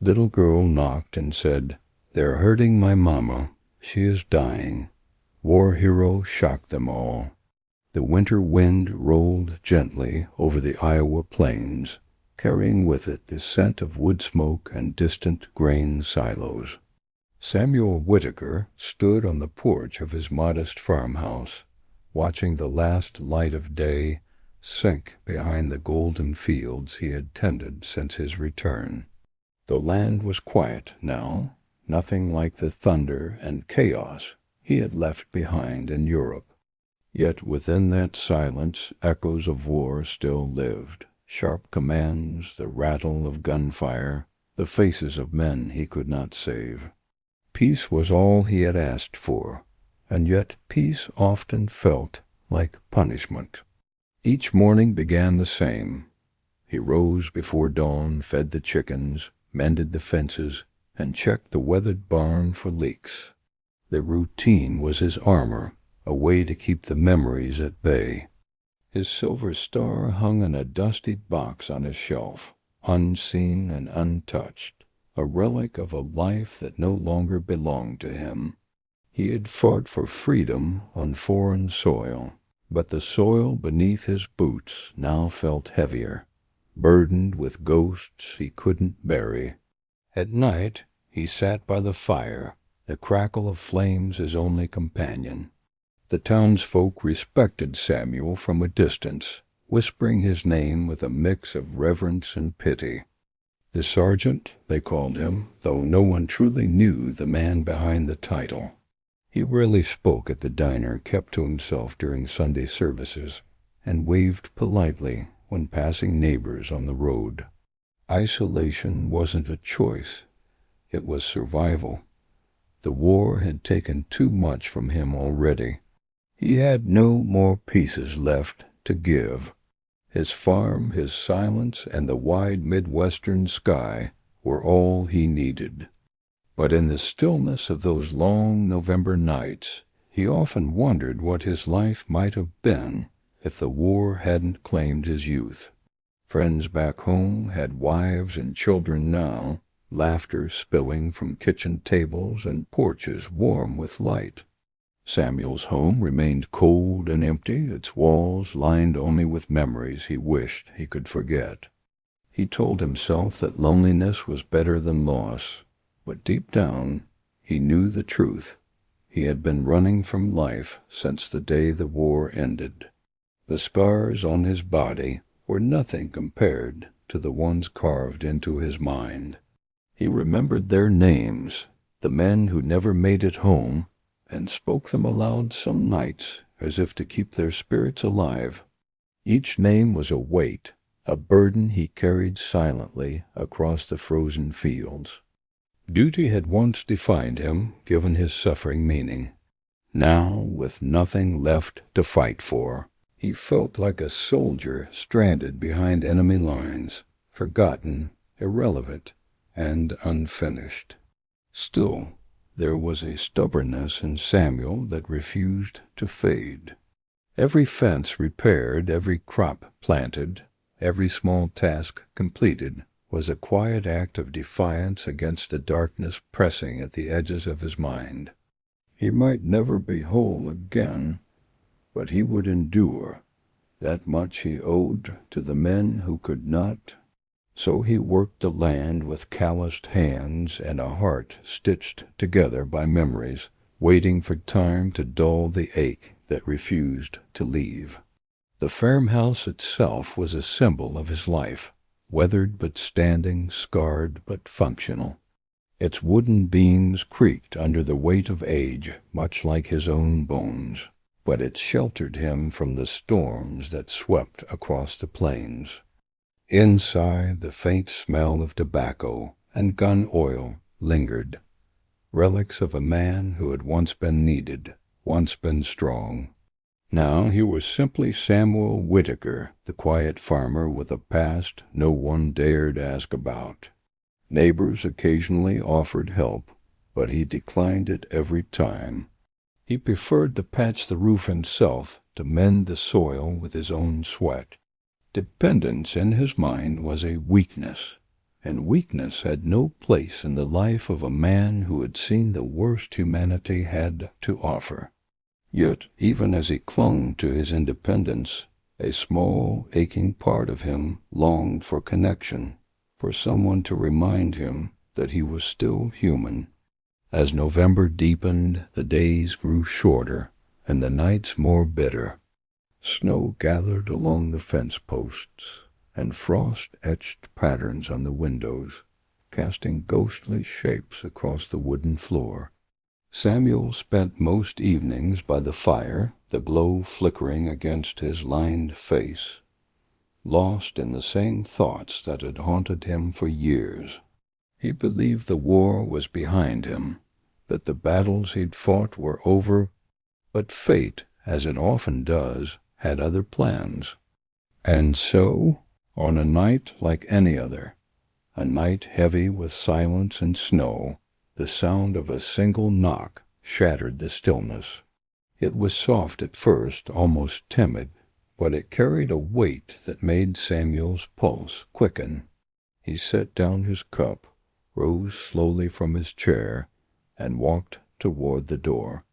Little girl knocked and said, "They're hurting my mama. She is dying." War hero shocked them all. The winter wind rolled gently over the Iowa plains, carrying with it the scent of wood smoke and distant grain silos. Samuel Whitaker stood on the porch of his modest farmhouse, watching the last light of day sink behind the golden fields he had tended since his return. The land was quiet now, nothing like the thunder and chaos he had left behind in Europe. Yet within that silence echoes of war still lived, sharp commands, the rattle of gunfire, the faces of men he could not save. Peace was all he had asked for, and yet peace often felt like punishment. Each morning began the same. He rose before dawn, fed the chickens, mended the fences, and checked the weathered barn for leaks. The routine was his armor, a way to keep the memories at bay. His silver star hung in a dusty box on his shelf, unseen and untouched, a relic of a life that no longer belonged to him. He had fought for freedom on foreign soil, but the soil beneath his boots now felt heavier, burdened with ghosts he couldn't bury. At night he sat by the fire, the crackle of flames his only companion. The townsfolk respected Samuel from a distance, whispering his name with a mix of reverence and pity. The sergeant, they called him, though no one truly knew the man behind the title. He rarely spoke at the diner kept to himself during Sunday services, and waved politely when passing neighbors on the road. Isolation wasn't a choice, it was survival. The war had taken too much from him already. He had no more pieces left to give. His farm, his silence, and the wide Midwestern sky were all he needed. But in the stillness of those long November nights, he often wondered what his life might have been if the war hadn't claimed his youth. Friends back home had wives and children now, laughter spilling from kitchen tables and porches warm with light. Samuel's home remained cold and empty, its walls lined only with memories he wished he could forget. He told himself that loneliness was better than loss, but deep down he knew the truth. He had been running from life since the day the war ended. The scars on his body were nothing compared to the ones carved into his mind. He remembered their names, the men who never made it home, and spoke them aloud some nights as if to keep their spirits alive. Each name was a weight, a burden he carried silently across the frozen fields. Duty had once defined him, given his suffering meaning. Now, with nothing left to fight for, he felt like a soldier stranded behind enemy lines, forgotten, irrelevant, and unfinished. Still, there was a stubbornness in Samuel that refused to fade. Every fence repaired, every crop planted, every small task completed was a quiet act of defiance against the darkness pressing at the edges of his mind. He might never be whole again, but he would endure. That much he owed to the men who could not. So he worked the land with calloused hands and a heart stitched together by memories, waiting for time to dull the ache that refused to leave. The farmhouse itself was a symbol of his life, weathered but standing, scarred but functional. Its wooden beams creaked under the weight of age, much like his own bones, but it sheltered him from the storms that swept across the plains. Inside, the faint smell of tobacco and gun oil lingered, relics of a man who had once been needed, once been strong. Now he was simply Samuel Whitaker, the quiet farmer with a past no one dared ask about. Neighbors occasionally offered help, but he declined it every time. He preferred to patch the roof himself, to mend the soil with his own sweat. Dependence in his mind was a weakness. and weakness had no place in the life of a man who had seen the worst humanity had to offer. Yet, even as he clung to his independence, a small, aching part of him longed for connection, for someone to remind him that he was still human. As November deepened, the days grew shorter, and the nights more bitter. Snow gathered along the fence posts, and frost etched patterns on the windows, casting ghostly shapes across the wooden floor. Samuel spent most evenings by the fire, the glow flickering against his lined face, lost in the same thoughts that had haunted him for years. He believed the war was behind him, that the battles he'd fought were over, but fate, as it often does, had other plans. And so, on a night like any other, a night heavy with silence and snow, the sound of a single knock shattered the stillness. It was soft at first, almost timid, but it carried a weight that made Samuel's pulse quicken. He set down his cup, rose slowly from his chair, and walked toward the door.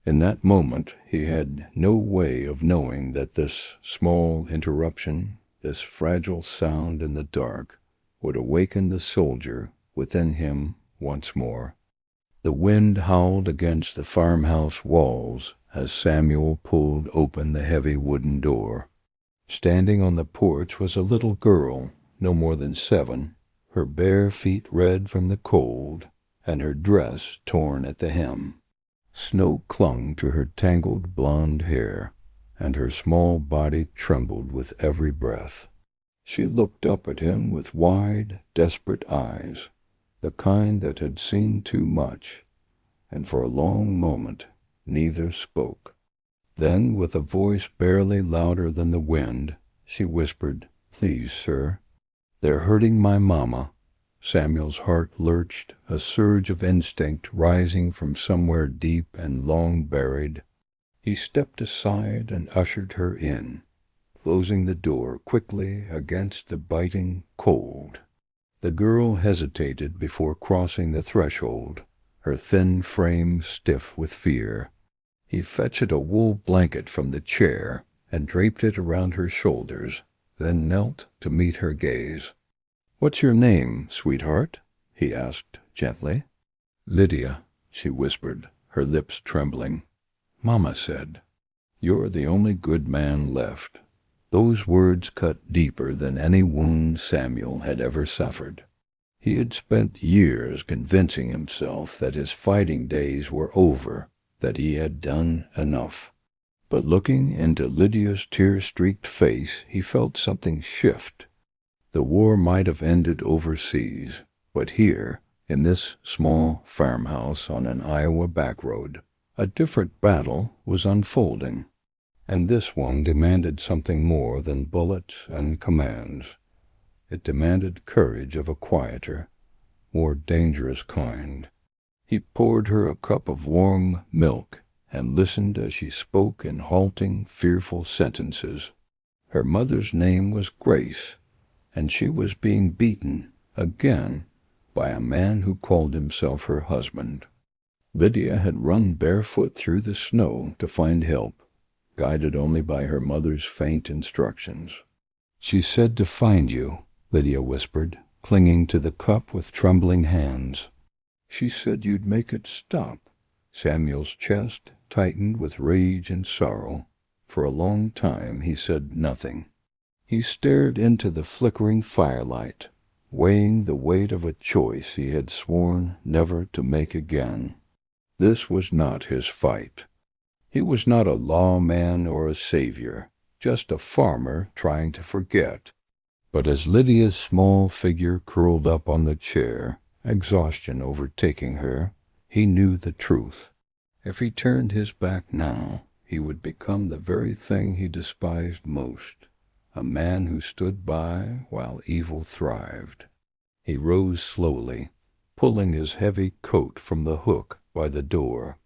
In that moment he had no way of knowing that this small interruption, this fragile sound in the dark, would awaken the soldier within him once more. The wind howled against the farmhouse walls as Samuel pulled open the heavy wooden door. Standing on the porch was a little girl, no more than 7, her bare feet red from the cold, and her dress torn at the hem. Snow clung to her tangled blonde hair, and her small body trembled with every breath. She looked up at him with wide, desperate eyes, the kind that had seen too much, and for a long moment neither spoke. Then, with a voice barely louder than the wind, she whispered, "Please, sir, they're hurting my mama." Samuel's heart lurched, a surge of instinct rising from somewhere deep and long buried. He stepped aside and ushered her in, closing the door quickly against the biting cold. The girl hesitated before crossing the threshold, her thin frame stiff with fear. He fetched a wool blanket from the chair and draped it around her shoulders, then knelt to meet her gaze. "What's your name, sweetheart?" he asked gently. "Lydia," she whispered, her lips trembling. "Mama said, 'You're the only good man left.'" Those words cut deeper than any wound Samuel had ever suffered. He had spent years convincing himself that his fighting days were over, that he had done enough. But looking into Lydia's tear-streaked face, he felt something shift. The war might have ended overseas, but here, in this small farmhouse on an Iowa backroad, a different battle was unfolding. And this one demanded something more than bullets and commands. It demanded courage of a quieter, more dangerous kind. He poured her a cup of warm milk and listened as she spoke in halting, fearful sentences. Her mother's name was Grace, and she was being beaten, again, by a man who called himself her husband. Lydia had run barefoot through the snow to find help, guided only by her mother's faint instructions. "She said to find you," Lydia whispered, clinging to the cup with trembling hands. "She said you'd make it stop." Samuel's chest tightened with rage and sorrow. For a long time he said nothing. He stared into the flickering firelight, weighing the weight of a choice he had sworn never to make again. This was not his fight. He was not a lawman or a savior, just a farmer trying to forget. But as Lydia's small figure curled up on the chair, exhaustion overtaking her, he knew the truth. If he turned his back now, he would become the very thing he despised most, a man who stood by while evil thrived. He rose slowly, pulling his heavy coat from the hook by the door.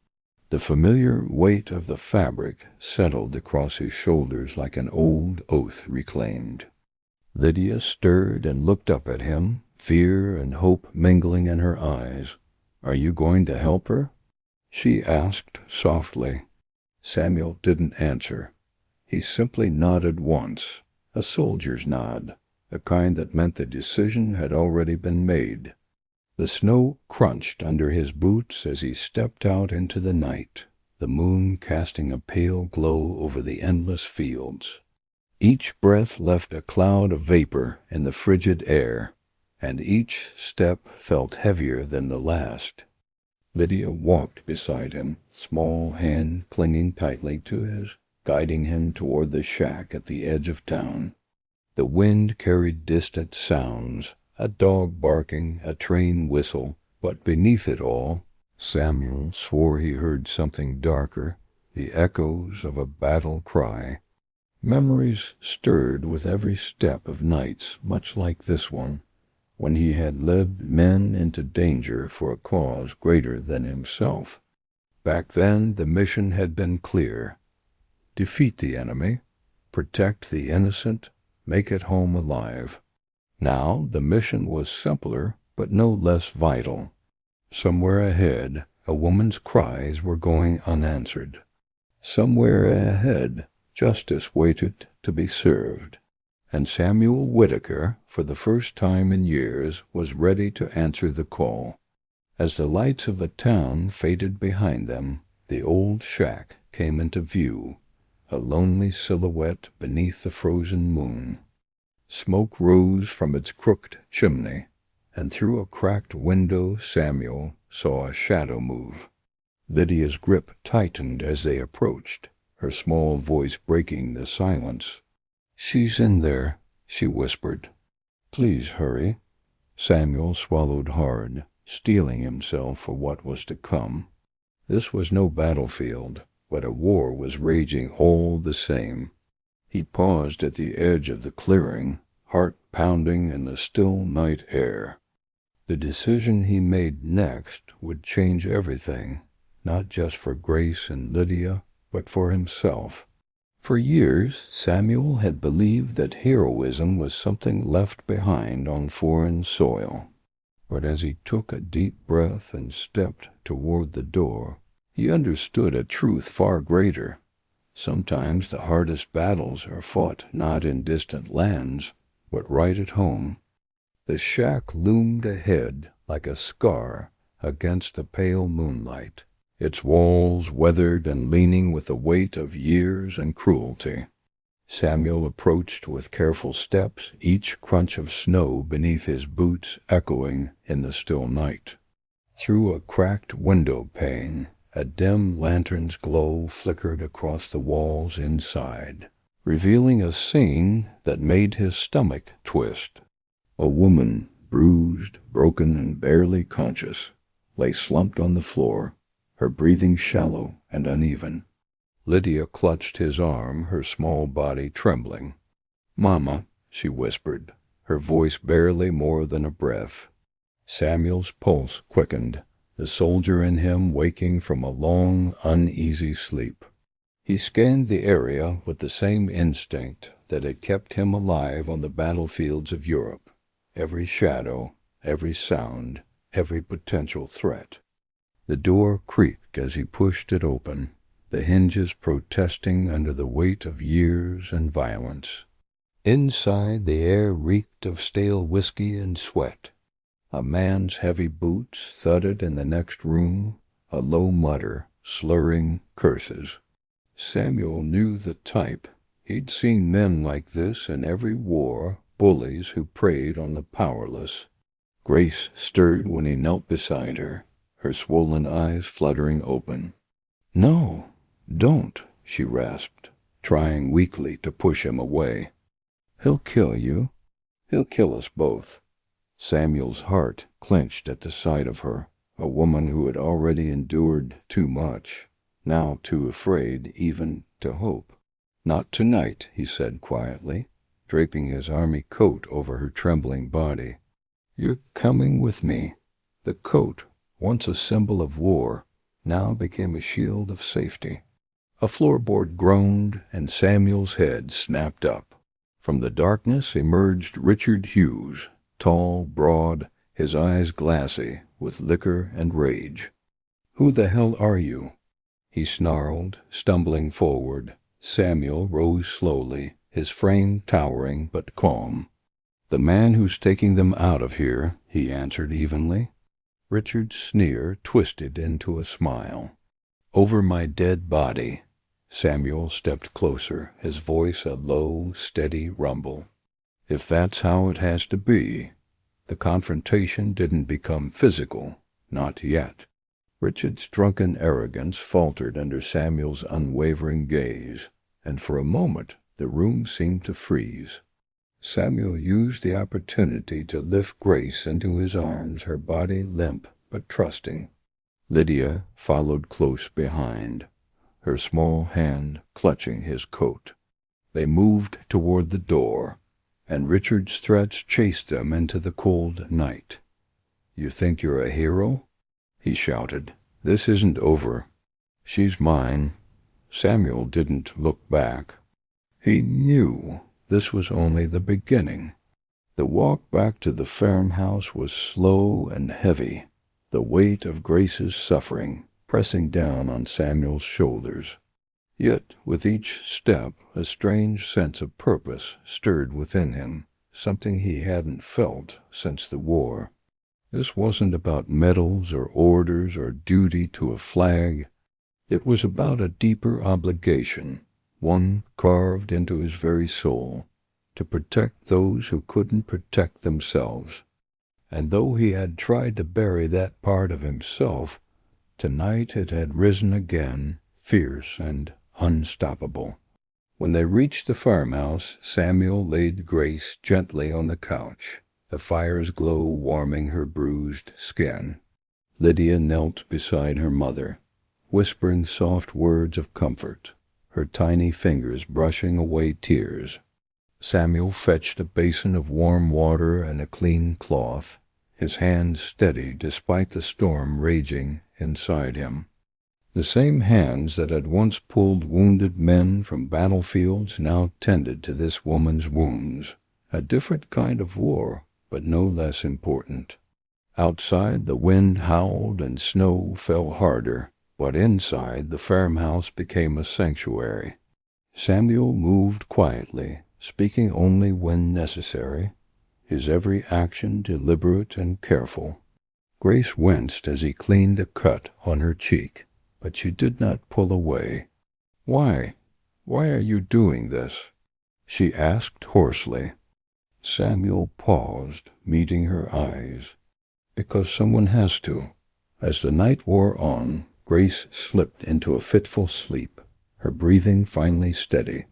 The familiar weight of the fabric settled across his shoulders like an old oath reclaimed. Lydia stirred and looked up at him, fear and hope mingling in her eyes. "Are you going to help her?" she asked softly. Samuel didn't answer. He simply nodded once, a soldier's nod, the kind that meant the decision had already been made. The snow crunched under his boots as he stepped out into the night, the moon casting a pale glow over the endless fields. Each breath left a cloud of vapor in the frigid air, and each step felt heavier than the last. Lydia walked beside him, small hand clinging tightly to his, guiding him toward the shack at the edge of town. The wind carried distant sounds, a dog barking, a train whistle, but beneath it all, Samuel swore he heard something darker, the echoes of a battle cry. Memories stirred with every step of nights much like this one, when he had led men into danger for a cause greater than himself. Back then the mission had been clear. Defeat the enemy, protect the innocent, make it home alive. Now the mission was simpler, but no less vital. Somewhere ahead, a woman's cries were going unanswered. Somewhere ahead, justice waited to be served. And Samuel Whitaker, for the first time in years, was ready to answer the call. As the lights of the town faded behind them, the old shack came into view, a lonely silhouette beneath the frozen moon. Smoke rose from its crooked chimney, and through a cracked window Samuel saw a shadow move. Lydia's grip tightened as they approached, her small voice breaking the silence. "She's in there," she whispered. "Please hurry." Samuel swallowed hard, steeling himself for what was to come. This was no battlefield, but a war was raging all the same. He paused at the edge of the clearing, heart pounding in the still night air. The decision he made next would change everything, not just for Grace and Lydia, but for himself. For years, Samuel had believed that heroism was something left behind on foreign soil. But as he took a deep breath and stepped toward the door, he understood a truth far greater. Sometimes the hardest battles are fought not in distant lands, but right at home. The shack loomed ahead like a scar against the pale moonlight, its walls weathered and leaning with the weight of years and cruelty. Samuel approached with careful steps, each crunch of snow beneath his boots echoing in the still night. Through a cracked window pane, a dim lantern's glow flickered across the walls inside, revealing a scene that made his stomach twist. A woman, bruised, broken, and barely conscious, lay slumped on the floor, her breathing shallow and uneven. Lydia clutched his arm, her small body trembling. "Mama," she whispered, her voice barely more than a breath. Samuel's pulse quickened, the soldier in him waking from a long, uneasy sleep. He scanned the area with the same instinct that had kept him alive on the battlefields of Europe. Every shadow, every sound, every potential threat. The door creaked as he pushed it open, the hinges protesting under the weight of years and violence. Inside, the air reeked of stale whiskey and sweat. A man's heavy boots thudded in the next room, a low mutter, slurring curses. Samuel knew the type. He'd seen men like this in every war, bullies who preyed on the powerless. Grace stirred when he knelt beside her, her swollen eyes fluttering open. "No, don't," she rasped, trying weakly to push him away. "He'll kill you. He'll kill us both." Samuel's heart clenched at the sight of her, a woman who had already endured too much, now too afraid even to hope. "Not tonight," he said quietly, draping his army coat over her trembling body. "You're coming with me." The coat, once a symbol of war, now became a shield of safety. A floorboard groaned, and Samuel's head snapped up. From the darkness emerged Richard Hughes, tall, broad, his eyes glassy with liquor and rage. "Who the hell are you?" he snarled, stumbling forward. Samuel rose slowly, his frame towering but calm. "The man who's taking them out of here," he answered evenly. Richard's sneer twisted into a smile. "Over my dead body." Samuel stepped closer, his voice a low, steady rumble. "If that's how it has to be." The confrontation didn't become physical, not yet. Richard's drunken arrogance faltered under Samuel's unwavering gaze, and for a moment the room seemed to freeze. Samuel used the opportunity to lift Grace into his arms, her body limp but trusting. Lydia followed close behind, her small hand clutching his coat. They moved toward the door, and Richard's threats chased them into the cold night. "You think you're a hero?" he shouted. "This isn't over. She's mine." Samuel didn't look back. He knew this was only the beginning. The walk back to the farmhouse was slow and heavy, the weight of Grace's suffering pressing down on Samuel's shoulders. Yet with each step a strange sense of purpose stirred within him, something he hadn't felt since the war. This wasn't about medals or orders or duty to a flag. It was about a deeper obligation, one carved into his very soul, to protect those who couldn't protect themselves. And though he had tried to bury that part of himself, tonight it had risen again, fierce and unstoppable. When they reached the farmhouse, Samuel laid Grace gently on the couch, the fire's glow warming her bruised skin. Lydia knelt beside her mother, whispering soft words of comfort, her tiny fingers brushing away tears. Samuel fetched a basin of warm water and a clean cloth, his hands steady despite the storm raging inside him. The same hands that had once pulled wounded men from battlefields now tended to this woman's wounds. A different kind of war, but no less important. Outside the wind howled and snow fell harder, but inside the farmhouse became a sanctuary. Samuel moved quietly, speaking only when necessary, his every action deliberate and careful. Grace winced as he cleaned a cut on her cheek, but she did not pull away. "Why? Why are you doing this?" she asked hoarsely. Samuel paused, meeting her eyes. "Because someone has to." As the night wore on, Grace slipped into a fitful sleep, her breathing finally steady.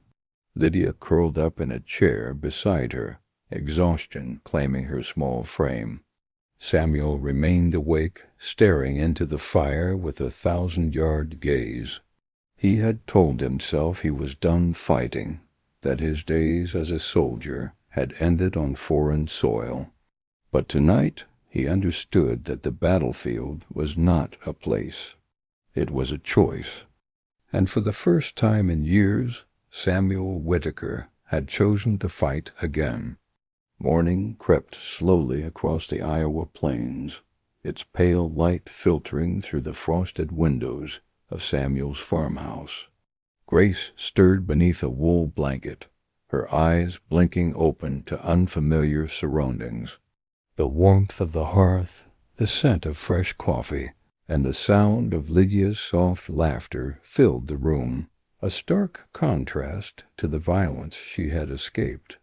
Lydia curled up in a chair beside her, exhaustion claiming her small frame. Samuel remained awake, staring into the fire with a 1,000-yard gaze. He had told himself he was done fighting, that his days as a soldier had ended on foreign soil. But tonight he understood that the battlefield was not a place. It was a choice. And for the first time in years, Samuel Whitaker had chosen to fight again. Morning crept slowly across the Iowa plains, its pale light filtering through the frosted windows of Samuel's farmhouse. Grace stirred beneath a wool blanket, her eyes blinking open to unfamiliar surroundings. The warmth of the hearth, the scent of fresh coffee, and the sound of Lydia's soft laughter filled the room, a stark contrast to the violence she had escaped.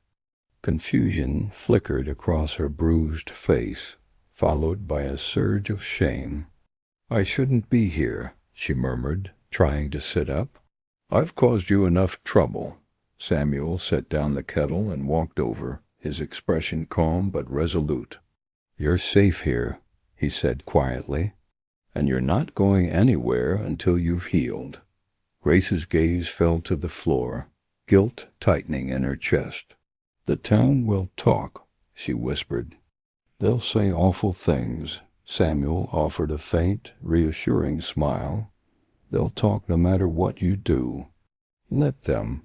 Confusion flickered across her bruised face, followed by a surge of shame. "I shouldn't be here," she murmured, trying to sit up. "I've caused you enough trouble." Samuel set down the kettle and walked over, his expression calm but resolute. "You're safe here," he said quietly, "and you're not going anywhere until you've healed." Grace's gaze fell to the floor, guilt tightening in her chest. "The town will talk," she whispered. "They'll say awful things." Samuel offered a faint, reassuring smile. "They'll talk no matter what you do. Let them."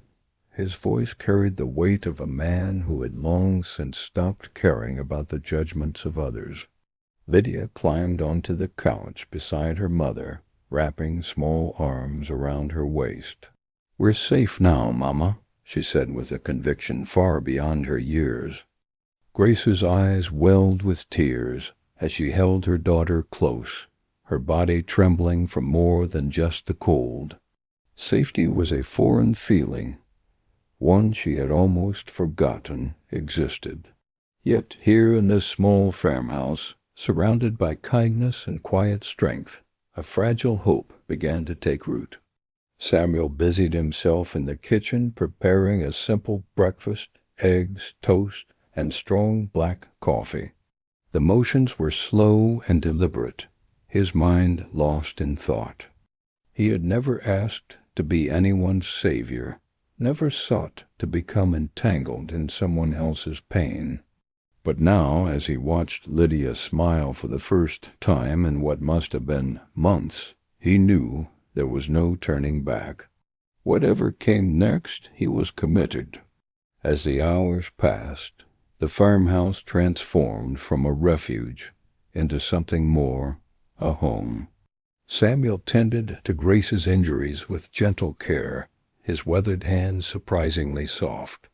His voice carried the weight of a man who had long since stopped caring about the judgments of others. Lydia climbed onto the couch beside her mother, wrapping small arms around her waist. "We're safe now, Mama," she said with a conviction far beyond her years. Grace's eyes welled with tears as she held her daughter close, her body trembling from more than just the cold. Safety was a foreign feeling, one she had almost forgotten existed. Yet here in this small farmhouse, surrounded by kindness and quiet strength, a fragile hope began to take root. Samuel busied himself in the kitchen preparing a simple breakfast, eggs, toast, and strong black coffee. The motions were slow and deliberate, his mind lost in thought. He had never asked to be anyone's savior, never sought to become entangled in someone else's pain. But now, as he watched Lydia smile for the first time in what must have been months, he knew there was no turning back. Whatever came next, he was committed. As the hours passed, the farmhouse transformed from a refuge into something more, a home. Samuel tended to Grace's injuries with gentle care, his weathered hands surprisingly soft.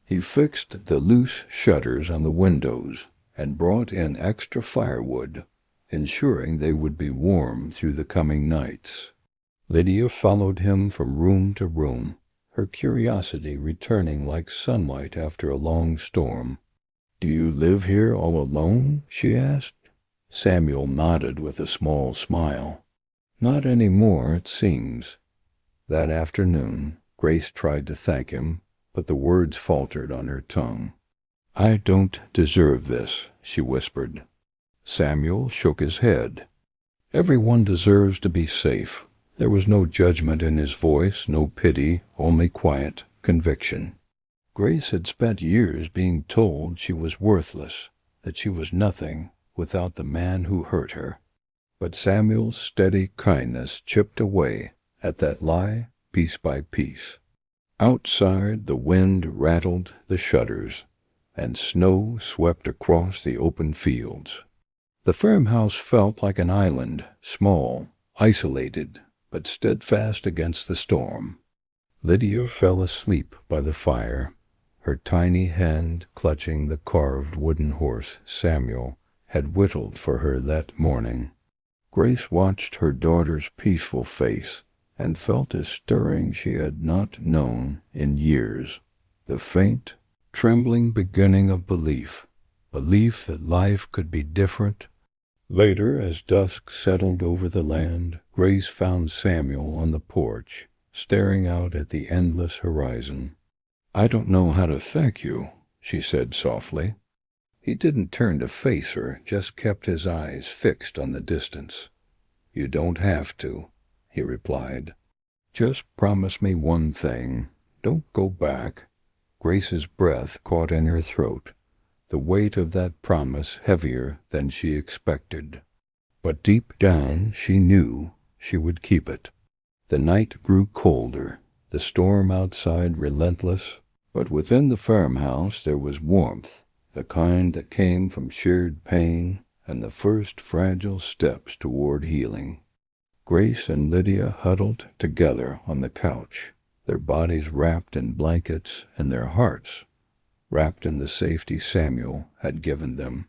He fixed the loose shutters on the windows and brought in extra firewood, ensuring they would be warm through the coming nights. Lydia followed him from room to room, her curiosity returning like sunlight after a long storm. "Do you live here all alone?" she asked. Samuel nodded with a small smile. "Not any more, it seems." That afternoon, Grace tried to thank him, but the words faltered on her tongue. "I don't deserve this," she whispered. Samuel shook his head. "Everyone deserves to be safe." There was no judgment in his voice, no pity, only quiet conviction. Grace had spent years being told she was worthless, that she was nothing without the man who hurt her. But Samuel's steady kindness chipped away at that lie piece by piece. Outside, the wind rattled the shutters, and snow swept across the open fields. The farmhouse felt like an island, small, isolated, but steadfast against the storm. Lydia fell asleep by the fire, her tiny hand clutching the carved wooden horse Samuel had whittled for her that morning. Grace watched her daughter's peaceful face and felt a stirring she had not known in years, the faint, trembling beginning of belief that life could be different. Later, as dusk settled over the land, Grace found Samuel on the porch, staring out at the endless horizon. "I don't know how to thank you," she said softly. He didn't turn to face her, just kept his eyes fixed on the distance. "You don't have to," he replied. "Just promise me one thing. Don't go back." Grace's breath caught in her throat, the weight of that promise heavier than she expected. But deep down she knew she would keep it. The night grew colder, the storm outside relentless, but within the farmhouse there was warmth, the kind that came from shared pain and the first fragile steps toward healing. Grace and Lydia huddled together on the couch, their bodies wrapped in blankets and their hearts wrapped in the safety Samuel had given them.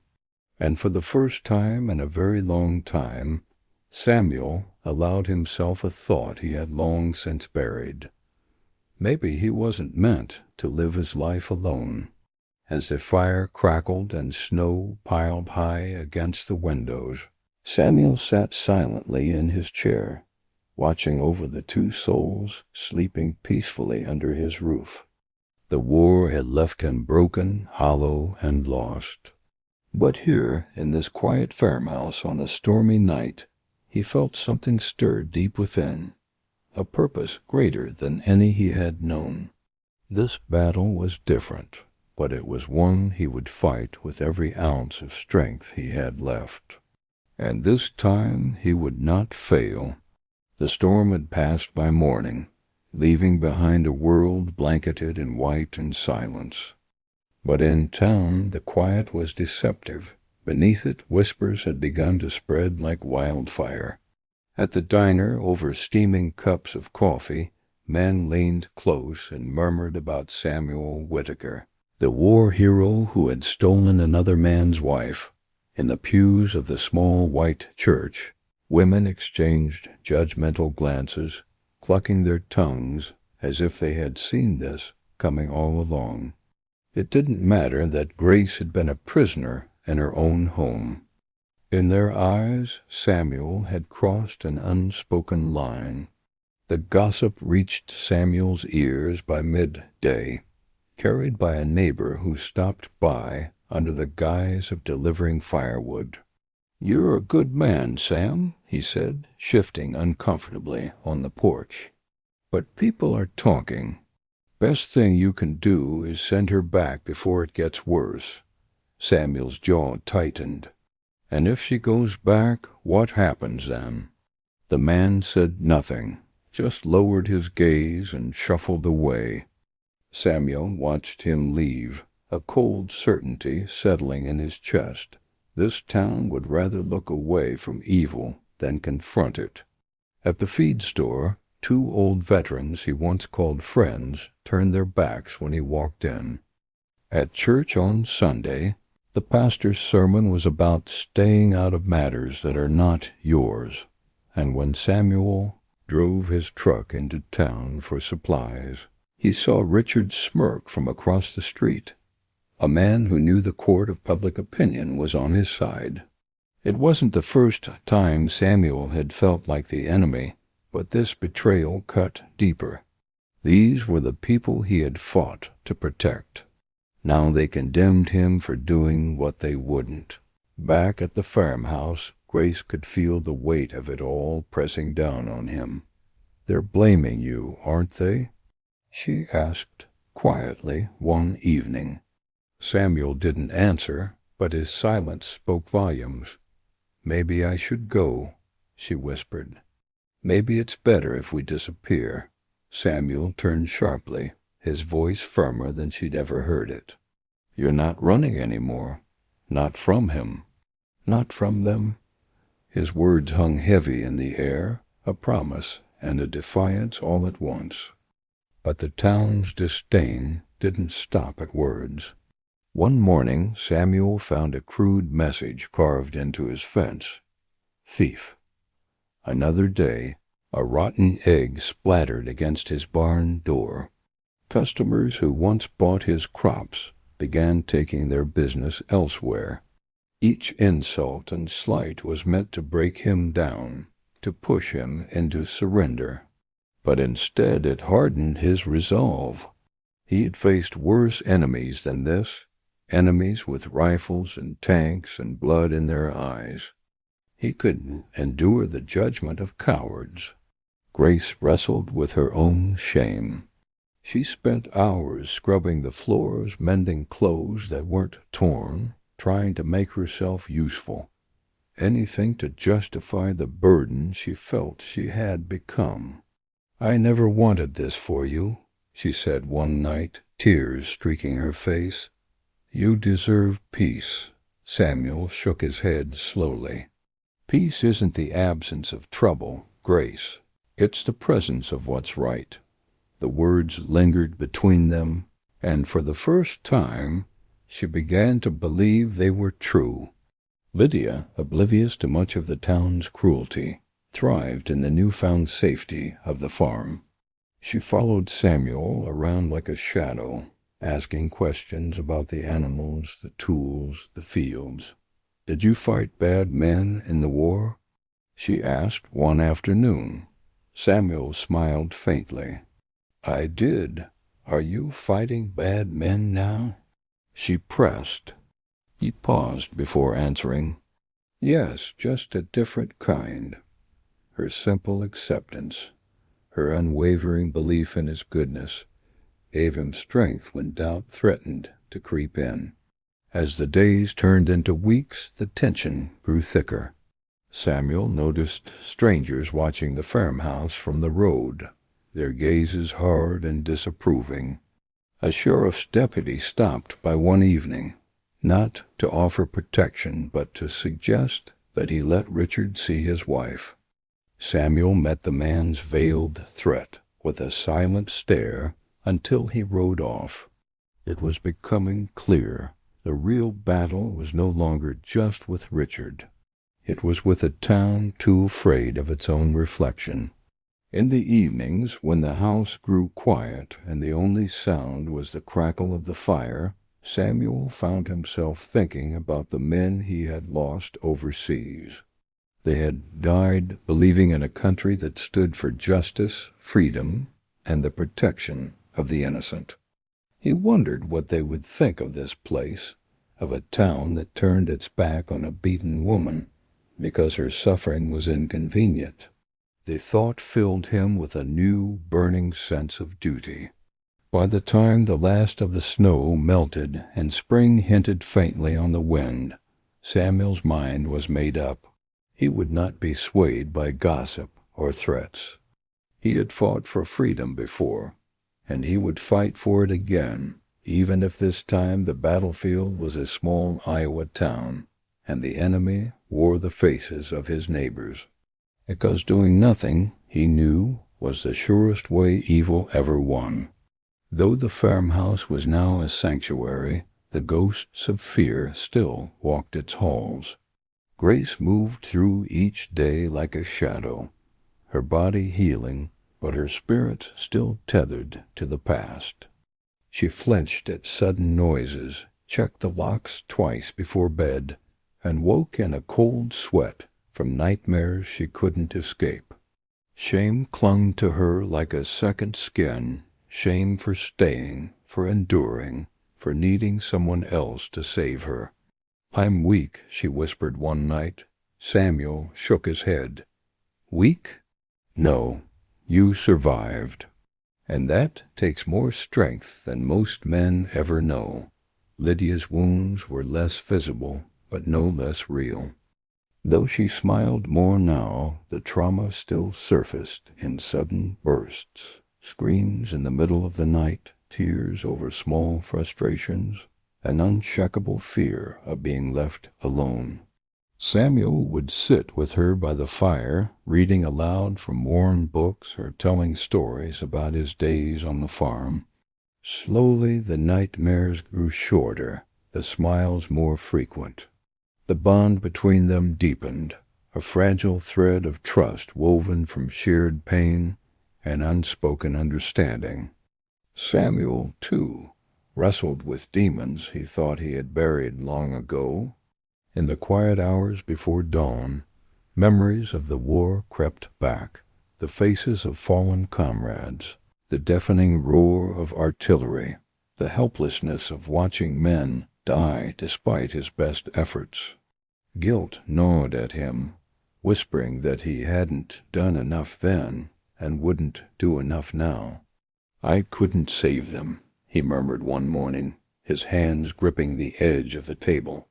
And for the first time in a very long time, Samuel allowed himself a thought he had long since buried. Maybe he wasn't meant to live his life alone. As the fire crackled and snow piled high against the windows, Samuel sat silently in his chair, watching over the two souls sleeping peacefully under his roof. The war had left him broken, hollow, and lost. But here, in this quiet farmhouse on a stormy night, he felt something stir deep within, a purpose greater than any he had known. This battle was different, but it was one he would fight with every ounce of strength he had left. And this time he would not fail. The storm had passed by morning. leaving behind a world blanketed in white and silence. But in town the quiet was deceptive. Beneath it, whispers had begun to spread like wildfire. At the diner, over steaming cups of coffee, men leaned close and murmured about Samuel Whitaker, the war hero who had stolen another man's wife. In the pews of the small white church, women exchanged judgmental glances, clucking their tongues as if they had seen this coming all along. It didn't matter that Grace had been a prisoner in her own home. In their eyes, Samuel had crossed an unspoken line. The gossip reached Samuel's ears by midday, carried by a neighbor who stopped by under the guise of delivering firewood. "You're a good man, Sam," he said, shifting uncomfortably on the porch. "But people are talking. Best thing you can do is send her back before it gets worse." Samuel's jaw tightened. "And if she goes back, what happens then?" The man said nothing, just lowered his gaze and shuffled away. Samuel watched him leave, a cold certainty settling in his chest. This town would rather look away from evil than confront it. At the feed store, two old veterans he once called friends turned their backs when he walked in. At church on Sunday, the pastor's sermon was about staying out of matters that are not yours, and when Samuel drove his truck into town for supplies, he saw Richard smirk from across the street. A man who knew the court of public opinion was on his side. It wasn't the first time Samuel had felt like the enemy, but this betrayal cut deeper. These were the people he had fought to protect. Now they condemned him for doing what they wouldn't. Back at the farmhouse, Grace could feel the weight of it all pressing down on him. "They're blaming you, aren't they?" she asked quietly one evening. Samuel didn't answer, but his silence spoke volumes. "Maybe I should go," she whispered. "Maybe it's better if we disappear." Samuel turned sharply, his voice firmer than she'd ever heard it. "You're not running anymore. Not from him. Not from them." His words hung heavy in the air, a promise and a defiance all at once. But the town's disdain didn't stop at words. One morning, Samuel found a crude message carved into his fence. "Thief." Another day, a rotten egg splattered against his barn door. Customers who once bought his crops began taking their business elsewhere. Each insult and slight was meant to break him down, to push him into surrender. But instead it hardened his resolve. He had faced worse enemies than this, enemies with rifles and tanks and blood in their eyes. He could endure the judgment of cowards. Grace wrestled with her own shame. She spent hours scrubbing the floors, mending clothes that weren't torn, trying to make herself useful. Anything to justify the burden she felt she had become. "I never wanted this for you," she said one night, tears streaking her face. "You deserve peace." Samuel shook his head slowly. "Peace isn't the absence of trouble, Grace. It's the presence of what's right." The words lingered between them, and for the first time she began to believe they were true. Lydia, oblivious to much of the town's cruelty, thrived in the newfound safety of the farm. She followed Samuel around like a shadow, asking questions about the animals, the tools, the fields. "Did you fight bad men in the war?" she asked one afternoon. Samuel smiled faintly. "I did. Are you fighting bad men now?" She pressed. He paused before answering. "Yes, just a different kind." Her simple acceptance, her unwavering belief in his goodness, gave him strength when doubt threatened to creep in. As the days turned into weeks, the tension grew thicker. Samuel noticed strangers watching the farmhouse from the road. their gazes hard and disapproving. A sheriff's deputy stopped by one evening, not to offer protection, but to suggest that he let Richard see his wife. Samuel met the man's veiled threat with a silent stare until he rode off. It was becoming clear the real battle was no longer just with Richard. It was with a town too afraid of its own reflection. In the evenings, when the house grew quiet and the only sound was the crackle of the fire, Samuel found himself thinking about the men he had lost overseas. They had died believing in a country that stood for justice, freedom, and the protection of the innocent. He wondered what they would think of this place, of a town that turned its back on a beaten woman because her suffering was inconvenient. The thought filled him with a new, burning sense of duty. By the time the last of the snow melted and spring hinted faintly on the wind, Samuel's mind was made up. He would not be swayed by gossip or threats. He had fought for freedom before, and he would fight for it again, even if this time the battlefield was a small Iowa town, and the enemy wore the faces of his neighbors. Because doing nothing, he knew, was the surest way evil ever won. Though the farmhouse was now a sanctuary, the ghosts of fear still walked its halls. Grace moved through each day like a shadow, her body healing, but her spirit still tethered to the past. She flinched at sudden noises, checked the locks twice before bed, and woke in a cold sweat from nightmares she couldn't escape. Shame clung to her like a second skin, shame for staying, for enduring, for needing someone else to save her. "I'm weak," she whispered one night. Samuel shook his head. "Weak? No, you survived. And that takes more strength than most men ever know." Lydia's wounds were less visible, but no less real. Though she smiled more now, the trauma still surfaced in sudden bursts. Screams in the middle of the night, tears over small frustrations, an uncheckable fear of being left alone. Samuel would sit with her by the fire, reading aloud from worn books or telling stories about his days on the farm. Slowly the nightmares grew shorter, the smiles more frequent. The bond between them deepened, a fragile thread of trust woven from shared pain and unspoken understanding. Samuel, too, wrestled with demons he thought he had buried long ago. In the quiet hours before dawn, memories of the war crept back, the faces of fallen comrades, the deafening roar of artillery, the helplessness of watching men die despite his best efforts. Guilt gnawed at him, whispering that he hadn't done enough then and wouldn't do enough now. "I couldn't save them," he murmured one morning, his hands gripping the edge of the table.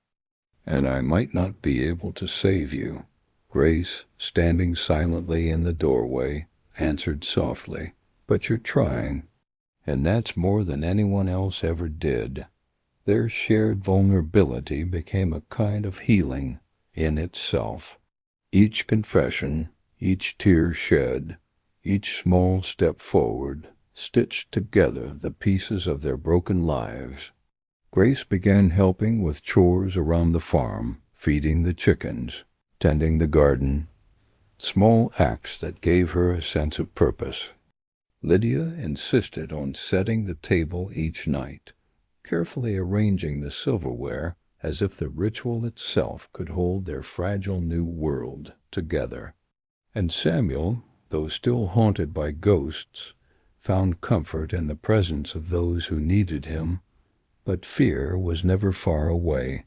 "And I might not be able to save you." Grace, standing silently in the doorway, answered softly, "But you're trying, and that's more than anyone else ever did." Their shared vulnerability became a kind of healing in itself. Each confession, each tear shed, each small step forward, stitched together the pieces of their broken lives. Grace began helping with chores around the farm, feeding the chickens, tending the garden, small acts that gave her a sense of purpose. Lydia insisted on setting the table each night, carefully arranging the silverware as if the ritual itself could hold their fragile new world together. And Samuel, though still haunted by ghosts, found comfort in the presence of those who needed him, but fear was never far away.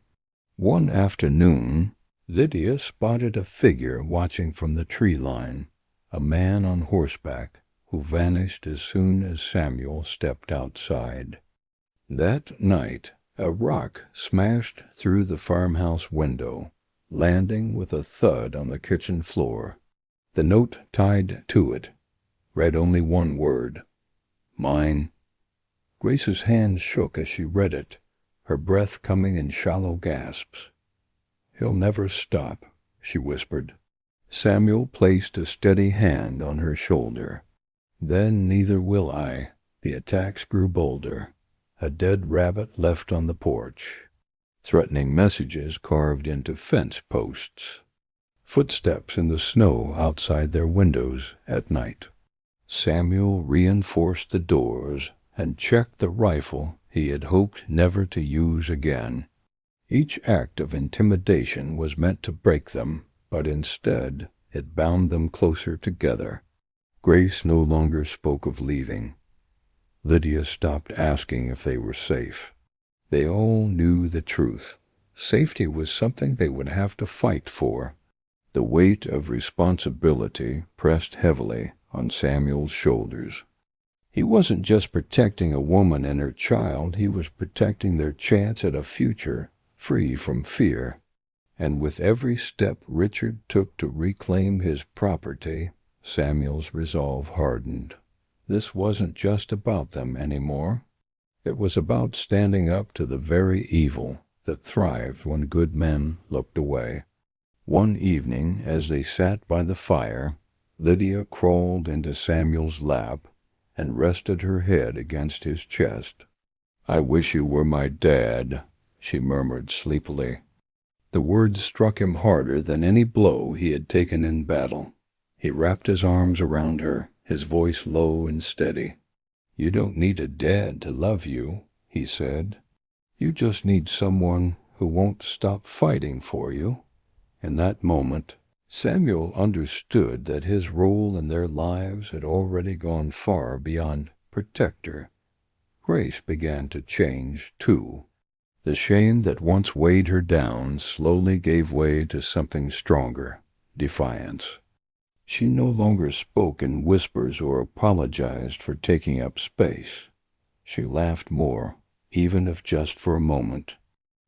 One afternoon, Lydia spotted a figure watching from the tree line, a man on horseback who vanished as soon as Samuel stepped outside. That night, a rock smashed through the farmhouse window, landing with a thud on the kitchen floor. The note tied to it, read only one word. Mine. Grace's hand shook as she read it, her breath coming in shallow gasps. He'll never stop, she whispered. Samuel placed a steady hand on her shoulder. Then neither will I. The attacks grew bolder. A dead rabbit left on the porch. Threatening messages carved into fence posts. Footsteps in the snow outside their windows at night. Samuel reinforced the doors and checked the rifle he had hoped never to use again. Each act of intimidation was meant to break them, but instead it bound them closer together. Grace no longer spoke of leaving. Lydia stopped asking if they were safe. They all knew the truth. Safety was something they would have to fight for. The weight of responsibility pressed heavily on Samuel's shoulders. He wasn't just protecting a woman and her child, he was protecting their chance at a future free from fear. And with every step Richard took to reclaim his property, Samuel's resolve hardened. This wasn't just about them anymore. It was about standing up to the very evil that thrived when good men looked away. One evening, as they sat by the fire, Lydia crawled into Samuel's lap and rested her head against his chest. "I wish you were my dad," she murmured sleepily. The words struck him harder than any blow he had taken in battle. He wrapped his arms around her, his voice low and steady. "You don't need a dad to love you," he said. "You just need someone who won't stop fighting for you." In that moment, Samuel understood that his role in their lives had already gone far beyond protector. Grace began to change, too. The shame that once weighed her down slowly gave way to something stronger, defiance. She no longer spoke in whispers or apologized for taking up space. She laughed more, even if just for a moment.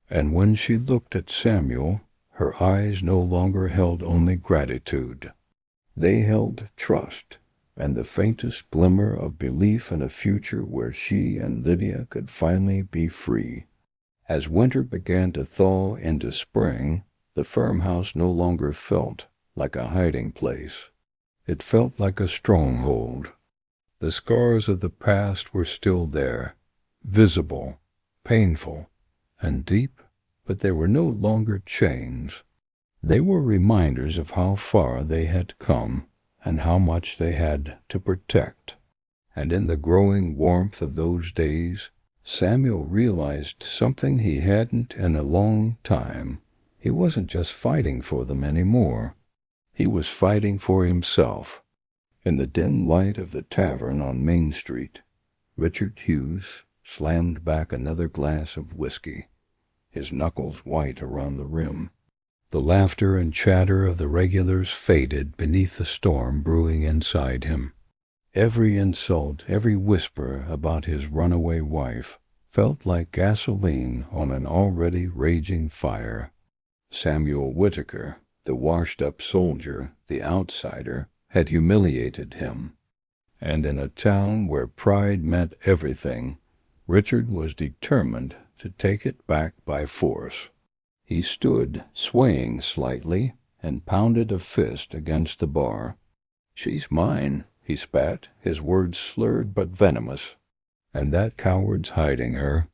And when she looked at Samuel, her eyes no longer held only gratitude. They held trust, and the faintest glimmer of belief in a future where she and Lydia could finally be free. As winter began to thaw into spring, the farmhouse no longer felt like a hiding place. It felt like a stronghold. The scars of the past were still there, visible, painful, and deep, but they were no longer chains. They were reminders of how far they had come and how much they had to protect. And in the growing warmth of those days, Samuel realized something he hadn't in a long time. He wasn't just fighting for them anymore. He was fighting for himself. In the dim light of the tavern on Main Street, Richard Hughes slammed back another glass of whiskey, his knuckles white around the rim. The laughter and chatter of the regulars faded beneath the storm brewing inside him. Every insult, every whisper about his runaway wife felt like gasoline on an already raging fire. Samuel Whitaker, the washed-up soldier, the outsider, had humiliated him. And in a town where pride meant everything, Richard was determined to take it back by force. He stood, swaying slightly, and pounded a fist against the bar. "She's mine," he spat, his words slurred but venomous. "And that coward's hiding her."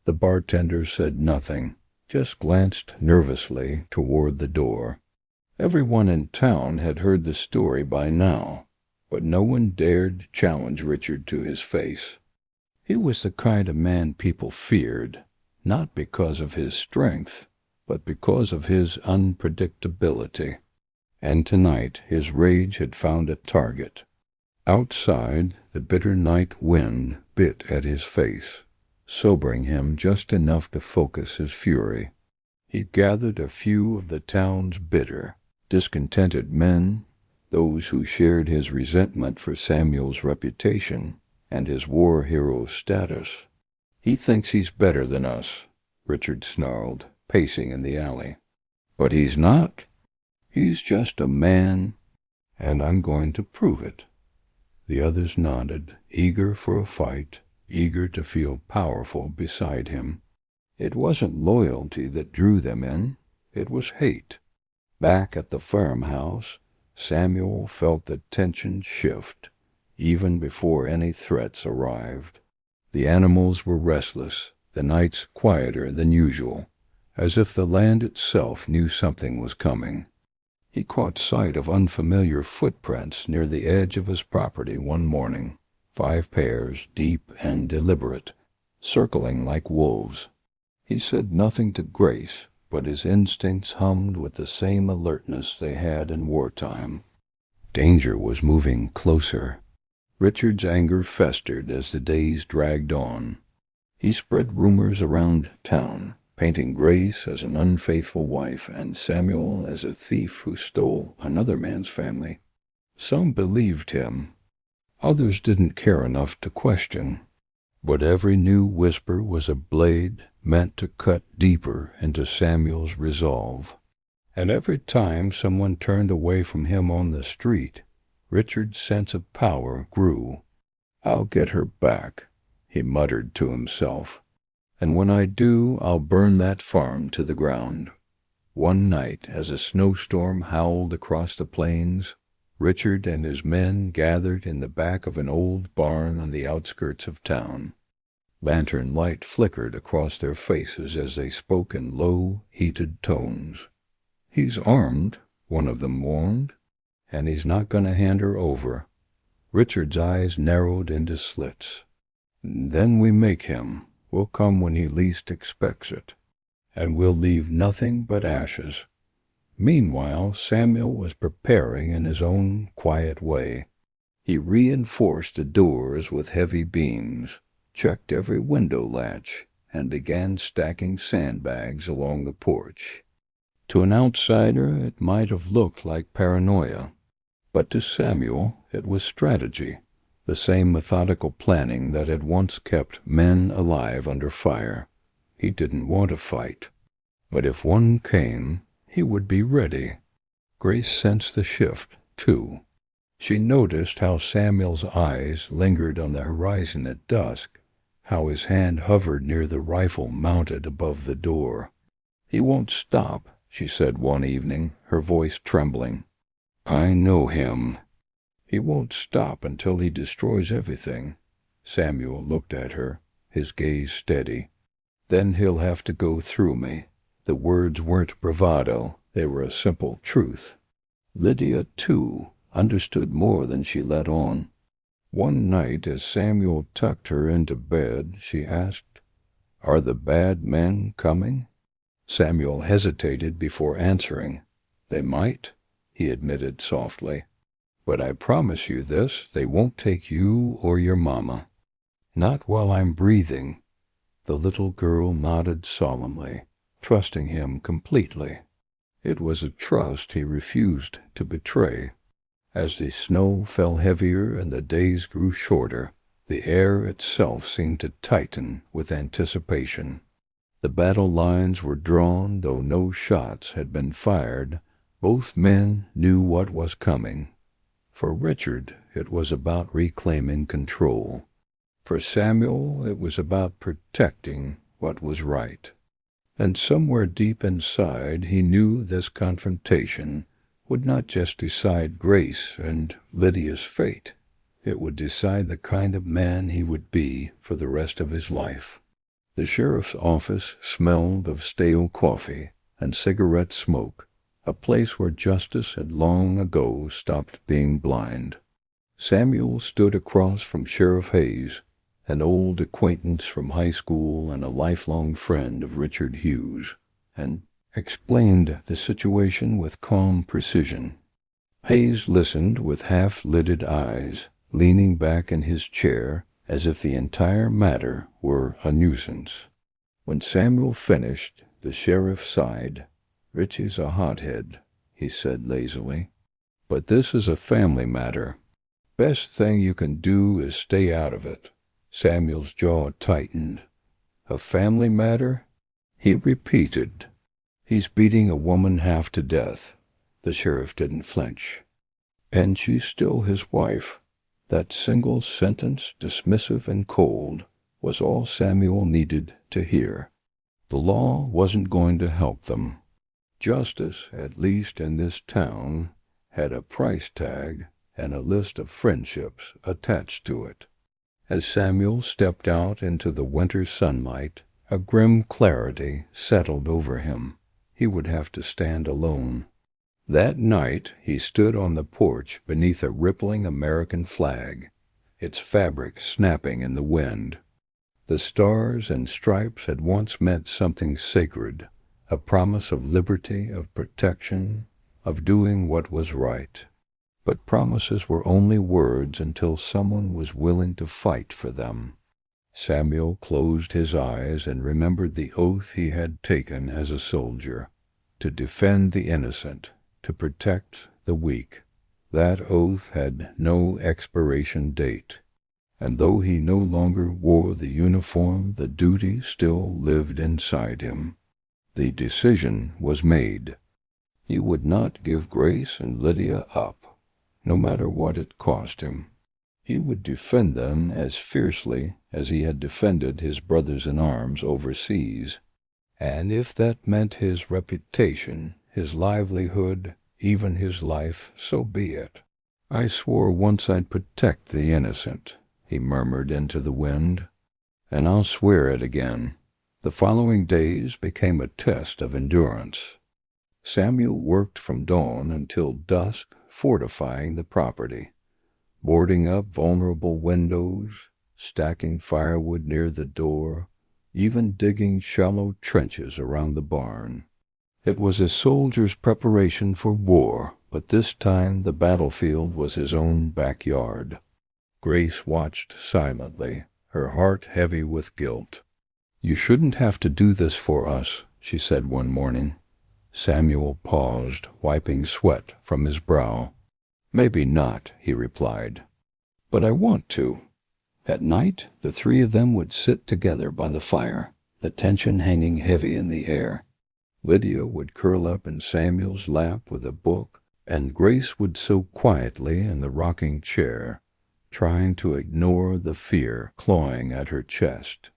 The bartender said nothing, just glanced nervously toward the door. Everyone in town had heard the story by now, but no one dared challenge Richard to his face. He was the kind of man people feared, not because of his strength, but because of his unpredictability. And tonight his rage had found a target. Outside, the bitter night wind bit at his face, sobering him just enough to focus his fury. He gathered a few of the town's bitter, discontented men, those who shared his resentment for Samuel's reputation and his war hero status. "He thinks he's better than us," Richard snarled, pacing in the alley. "But he's not. He's just a man, and I'm going to prove it." The others nodded, eager for a fight, eager to feel powerful beside him. It wasn't loyalty that drew them in, it was hate. Back at the farmhouse, Samuel felt the tension shift, even before any threats arrived. The animals were restless, the nights quieter than usual, as if the land itself knew something was coming. He caught sight of unfamiliar footprints near the edge of his property one morning, 5 pairs, deep and deliberate, circling like wolves. He said nothing to Grace, but his instincts hummed with the same alertness they had in wartime. Danger was moving closer. Richard's anger festered as the days dragged on. He spread rumors around town, painting Grace as an unfaithful wife and Samuel as a thief who stole another man's family. Some believed him. Others didn't care enough to question. But every new whisper was a blade meant to cut deeper into Samuel's resolve. And every time someone turned away from him on the street, Richard's sense of power grew. "I'll get her back," he muttered to himself. "And when I do, I'll burn that farm to the ground." One night, as a snowstorm howled across the plains, Richard and his men gathered in the back of an old barn on the outskirts of town. Lantern light flickered across their faces as they spoke in low, heated tones. "He's armed," one of them warned, "and he's not going to hand her over." Richard's eyes narrowed into slits. "Then we make him. We'll come when he least expects it, and we'll leave nothing but ashes." Meanwhile, Samuel was preparing in his own quiet way. He reinforced the doors with heavy beams, checked every window latch, and began stacking sandbags along the porch. To an outsider, it might have looked like paranoia, but to Samuel it was strategy, the same methodical planning that had once kept men alive under fire. He didn't want to fight, but if one came, he would be ready. Grace sensed the shift, too. She noticed how Samuel's eyes lingered on the horizon at dusk, how his hand hovered near the rifle mounted above the door. "He won't stop," she said one evening, her voice trembling. "I know him. He won't stop until he destroys everything." Samuel looked at her, his gaze steady. "Then he'll have to go through me." The words weren't bravado, they were a simple truth. Lydia, too, understood more than she let on. One night, as Samuel tucked her into bed, she asked, "Are the bad men coming?" Samuel hesitated before answering. "They might," he admitted softly. "But I promise you this, they won't take you or your mama. Not while I'm breathing." The little girl nodded solemnly, trusting him completely. It was a trust he refused to betray. As the snow fell heavier and the days grew shorter, the air itself seemed to tighten with anticipation. The battle lines were drawn, though no shots had been fired. Both men knew what was coming. For Richard, it was about reclaiming control. For Samuel, it was about protecting what was right. And somewhere deep inside, he knew this confrontation would not just decide Grace and Lydia's fate. It would decide the kind of man he would be for the rest of his life. The sheriff's office smelled of stale coffee and cigarette smoke, a place where justice had long ago stopped being blind. Samuel stood across from Sheriff Hayes, an old acquaintance from high school and a lifelong friend of Richard Hughes, and explained the situation with calm precision. Hayes listened with half-lidded eyes, leaning back in his chair as if the entire matter were a nuisance. When Samuel finished, the sheriff sighed. "Richie's a hothead," he said lazily. "But this is a family matter. Best thing you can do is stay out of it." Samuel's jaw tightened. "A family matter?" He repeated. "He's beating a woman half to death." The sheriff didn't flinch. "And she's still his wife." That single sentence, dismissive and cold, was all Samuel needed to hear. The law wasn't going to help them. Justice, at least in this town, had a price tag and a list of friendships attached to it. As Samuel stepped out into the winter sunlight, a grim clarity settled over him. He would have to stand alone. That night he stood on the porch beneath a rippling American flag, its fabric snapping in the wind. The stars and stripes had once meant something sacred, a promise of liberty, of protection, of doing what was right. But promises were only words until someone was willing to fight for them. Samuel closed his eyes and remembered the oath he had taken as a soldier, to defend the innocent, to protect the weak. That oath had no expiration date, and though he no longer wore the uniform, the duty still lived inside him. The decision was made. He would not give Grace and Lydia up, no matter what it cost him. He would defend them as fiercely as he had defended his brothers-in-arms overseas, and if that meant his reputation, his livelihood, even his life, so be it. "I swore once I'd protect the innocent," he murmured into the wind, "and I'll swear it again." The following days became a test of endurance. Samuel worked from dawn until dusk, fortifying the property, boarding up vulnerable windows, stacking firewood near the door, even digging shallow trenches around the barn. It was a soldier's preparation for war, but this time the battlefield was his own backyard. Grace watched silently, her heart heavy with guilt. "You shouldn't have to do this for us," she said one morning. Samuel paused, wiping sweat from his brow. "Maybe not," he replied, "but I want to." At night, the three of them would sit together by the fire, the tension hanging heavy in the air. Lydia would curl up in Samuel's lap with a book, and Grace would sew quietly in the rocking chair, trying to ignore the fear clawing at her chest.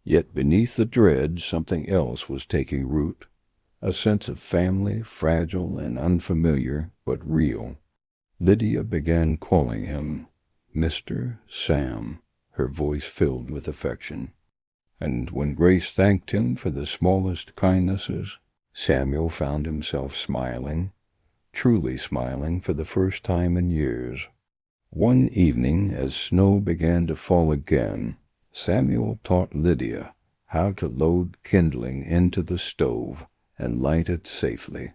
Yet beneath the dread, something else was taking root, a sense of family, fragile and unfamiliar, but real. Lydia began calling him Mr. Sam, her voice filled with affection. And when Grace thanked him for the smallest kindnesses, Samuel found himself smiling, truly smiling for the first time in years. One evening, as snow began to fall again, Samuel taught Lydia how to load kindling into the stove and light it safely.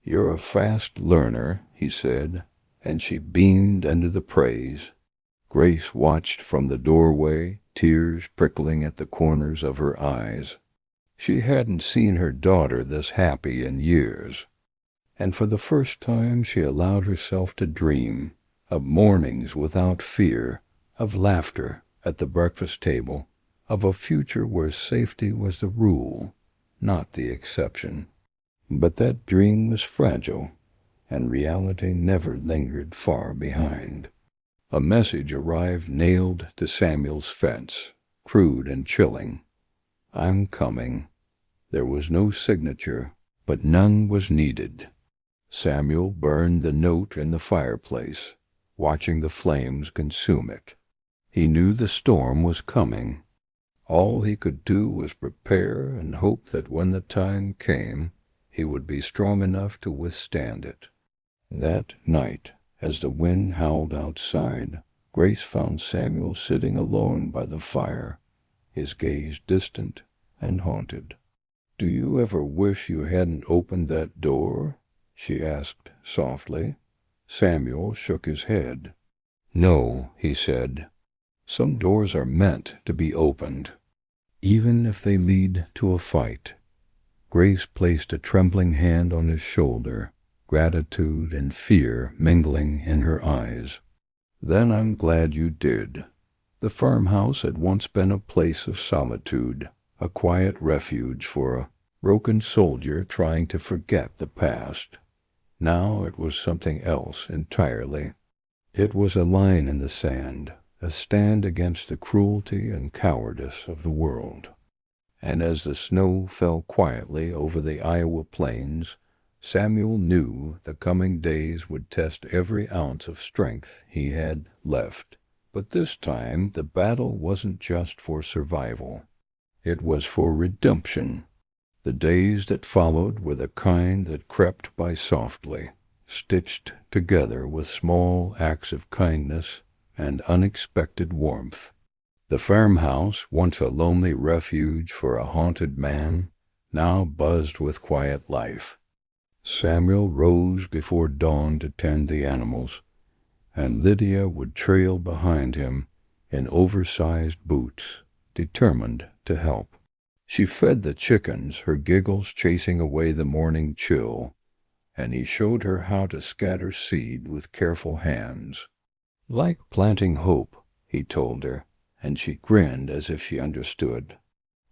"You're a fast learner," he said, and she beamed under the praise. Grace watched from the doorway, tears prickling at the corners of her eyes. She hadn't seen her daughter this happy in years, and for the first time she allowed herself to dream of mornings without fear, of laughter at the breakfast table, of a future where safety was the rule, not the exception. But that dream was fragile, and reality never lingered far behind. A message arrived nailed to Samuel's fence, crude and chilling. "I'm coming." There was no signature, but none was needed. Samuel burned the note in the fireplace, watching the flames consume it. He knew the storm was coming. All he could do was prepare and hope that when the time came, he would be strong enough to withstand it. That night, as the wind howled outside, Grace found Samuel sitting alone by the fire, his gaze distant and haunted. "Do you ever wish you hadn't opened that door?" she asked softly. Samuel shook his head. "No," he said. "Some doors are meant to be opened, even if they lead to a fight." Grace placed a trembling hand on his shoulder, gratitude and fear mingling in her eyes. "Then I'm glad you did." The farmhouse had once been a place of solitude, a quiet refuge for a broken soldier trying to forget the past. Now it was something else entirely. It was a line in the sand, a stand against the cruelty and cowardice of the world. And as the snow fell quietly over the Iowa plains, Samuel knew the coming days would test every ounce of strength he had left. But this time the battle wasn't just for survival. It was for redemption. The days that followed were the kind that crept by softly, stitched together with small acts of kindness and unexpected warmth. The farmhouse, once a lonely refuge for a haunted man, now buzzed with quiet life. Samuel rose before dawn to tend the animals, and Lydia would trail behind him in oversized boots, determined to help. She fed the chickens, her giggles chasing away the morning chill, and he showed her how to scatter seed with careful hands. Like planting hope, he told her, and she grinned as if she understood.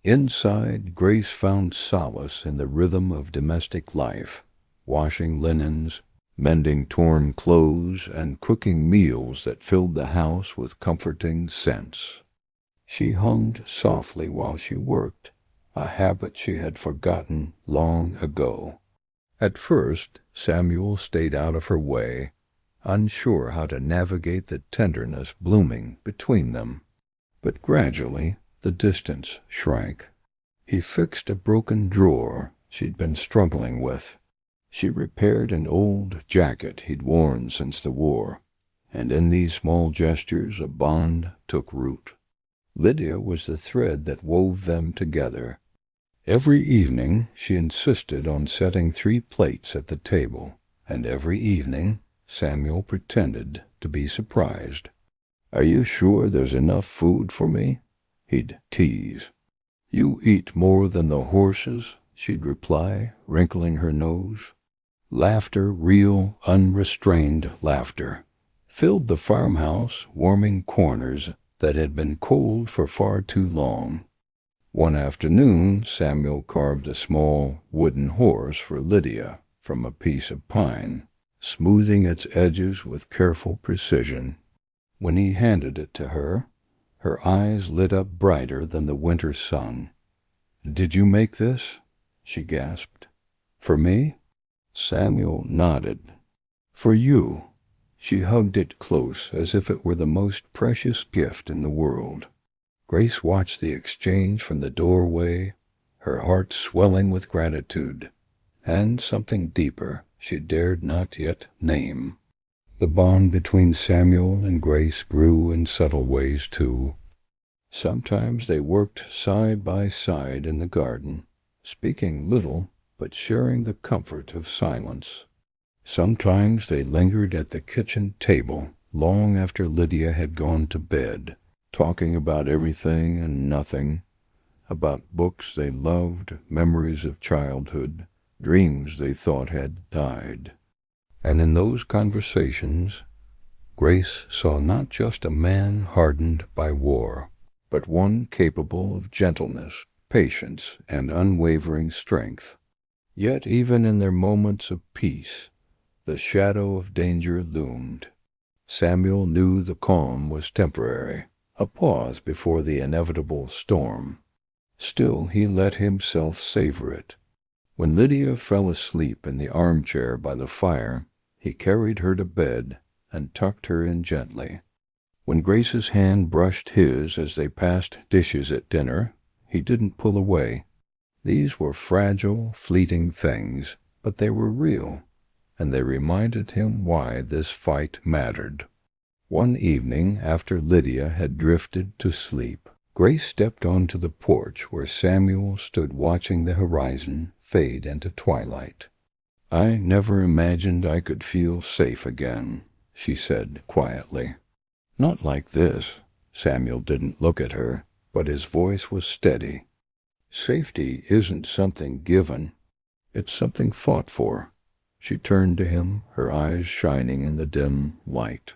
Inside, Grace found solace in the rhythm of domestic life, washing linens, mending torn clothes, and cooking meals that filled the house with comforting scents. She hummed softly while she worked, a habit she had forgotten long ago. At first, Samuel stayed out of her way, unsure how to navigate the tenderness blooming between them. But gradually the distance shrank. He fixed a broken drawer she'd been struggling with. She repaired an old jacket he'd worn since the war, and in these small gestures a bond took root. Lydia was the thread that wove them together. Every evening she insisted on setting 3 plates at the table, and every evening Samuel pretended to be surprised. "Are you sure there's enough food for me?" he'd tease. "You eat more than the horses," she'd reply, wrinkling her nose. Laughter, real, unrestrained laughter, filled the farmhouse, warming corners that had been cold for far too long. One afternoon, Samuel carved a small wooden horse for Lydia from a piece of pine, smoothing its edges with careful precision. When he handed it to her, her eyes lit up brighter than the winter sun. "Did you make this?" she gasped. "For me?" Samuel nodded. "For you." She hugged it close as if it were the most precious gift in the world. Grace watched the exchange from the doorway, her heart swelling with gratitude, and something deeper she dared not yet name. The bond between Samuel and Grace grew in subtle ways, too. Sometimes they worked side by side in the garden, speaking little, but sharing the comfort of silence. Sometimes they lingered at the kitchen table long after Lydia had gone to bed, talking about everything and nothing, about books they loved, memories of childhood, dreams they thought had died. And in those conversations, Grace saw not just a man hardened by war, but one capable of gentleness, patience, and unwavering strength. Yet even in their moments of peace, the shadow of danger loomed. Samuel knew the calm was temporary, a pause before the inevitable storm. Still he let himself savor it. When Lydia fell asleep in the armchair by the fire, he carried her to bed and tucked her in gently. When Grace's hand brushed his as they passed dishes at dinner, he didn't pull away. These were fragile, fleeting things, but they were real, and they reminded him why this fight mattered. One evening, after Lydia had drifted to sleep, Grace stepped onto the porch where Samuel stood watching the horizon fade into twilight. "I never imagined I could feel safe again," she said quietly. "Not like this." Samuel didn't look at her, but his voice was steady. "Safety isn't something given. It's something fought for." She turned to him, her eyes shining in the dim light.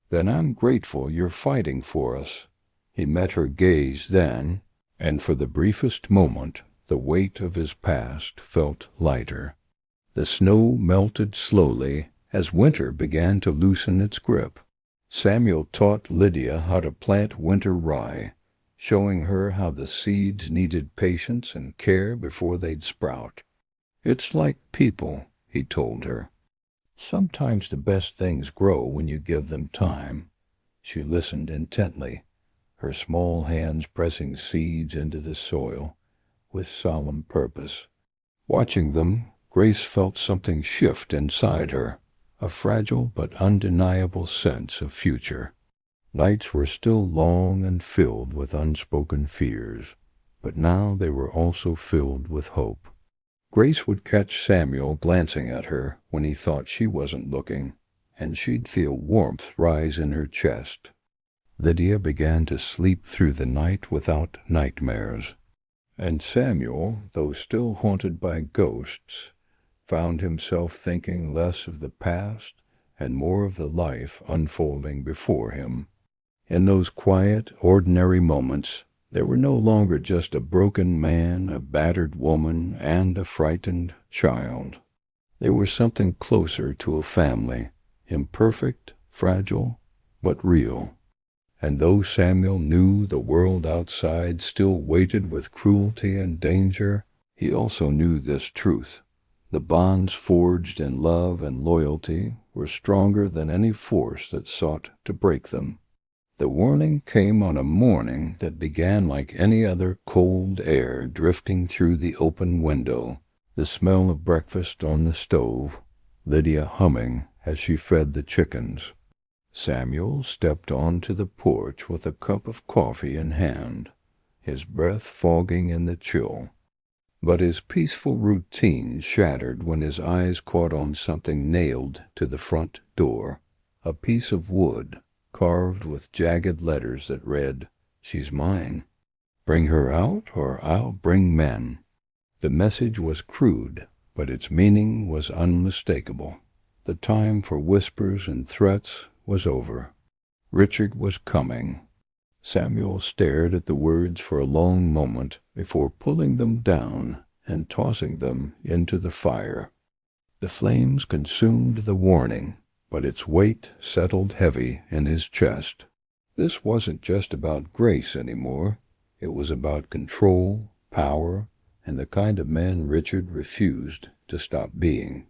"Then I'm grateful you're fighting for us." He met her gaze then, and for the briefest moment the weight of his past felt lighter. The snow melted slowly as winter began to loosen its grip. Samuel taught Lydia how to plant winter rye, showing her how the seeds needed patience and care before they'd sprout. "It's like people," he told her. "Sometimes the best things grow when you give them time." She listened intently, her small hands pressing seeds into the soil with solemn purpose. Watching them, Grace felt something shift inside her, a fragile but undeniable sense of future. Nights were still long and filled with unspoken fears, but now they were also filled with hope. Grace would catch Samuel glancing at her when he thought she wasn't looking, and she'd feel warmth rise in her chest. Lydia began to sleep through the night without nightmares, and Samuel, though still haunted by ghosts, found himself thinking less of the past and more of the life unfolding before him. In those quiet, ordinary moments, there were no longer just a broken man, a battered woman, and a frightened child. They were something closer to a family, imperfect, fragile, but real. And though Samuel knew the world outside still waited with cruelty and danger, he also knew this truth. The bonds forged in love and loyalty were stronger than any force that sought to break them. The warning came on a morning that began like any other cold air drifting through the open window, the smell of breakfast on the stove, Lydia humming as she fed the chickens. Samuel stepped onto the porch with a cup of coffee in hand, his breath fogging in the chill. But his peaceful routine shattered when his eyes caught on something nailed to the front door, a piece of wood carved with jagged letters that read, "She's mine. Bring her out or I'll bring men." The message was crude, but its meaning was unmistakable. The time for whispers and threats was over. Richard was coming. Samuel stared at the words for a long moment before pulling them down and tossing them into the fire. The flames consumed the warning, but its weight settled heavy in his chest. This wasn't just about Grace anymore. It was about control, power, and the kind of man Richard refused to stop being.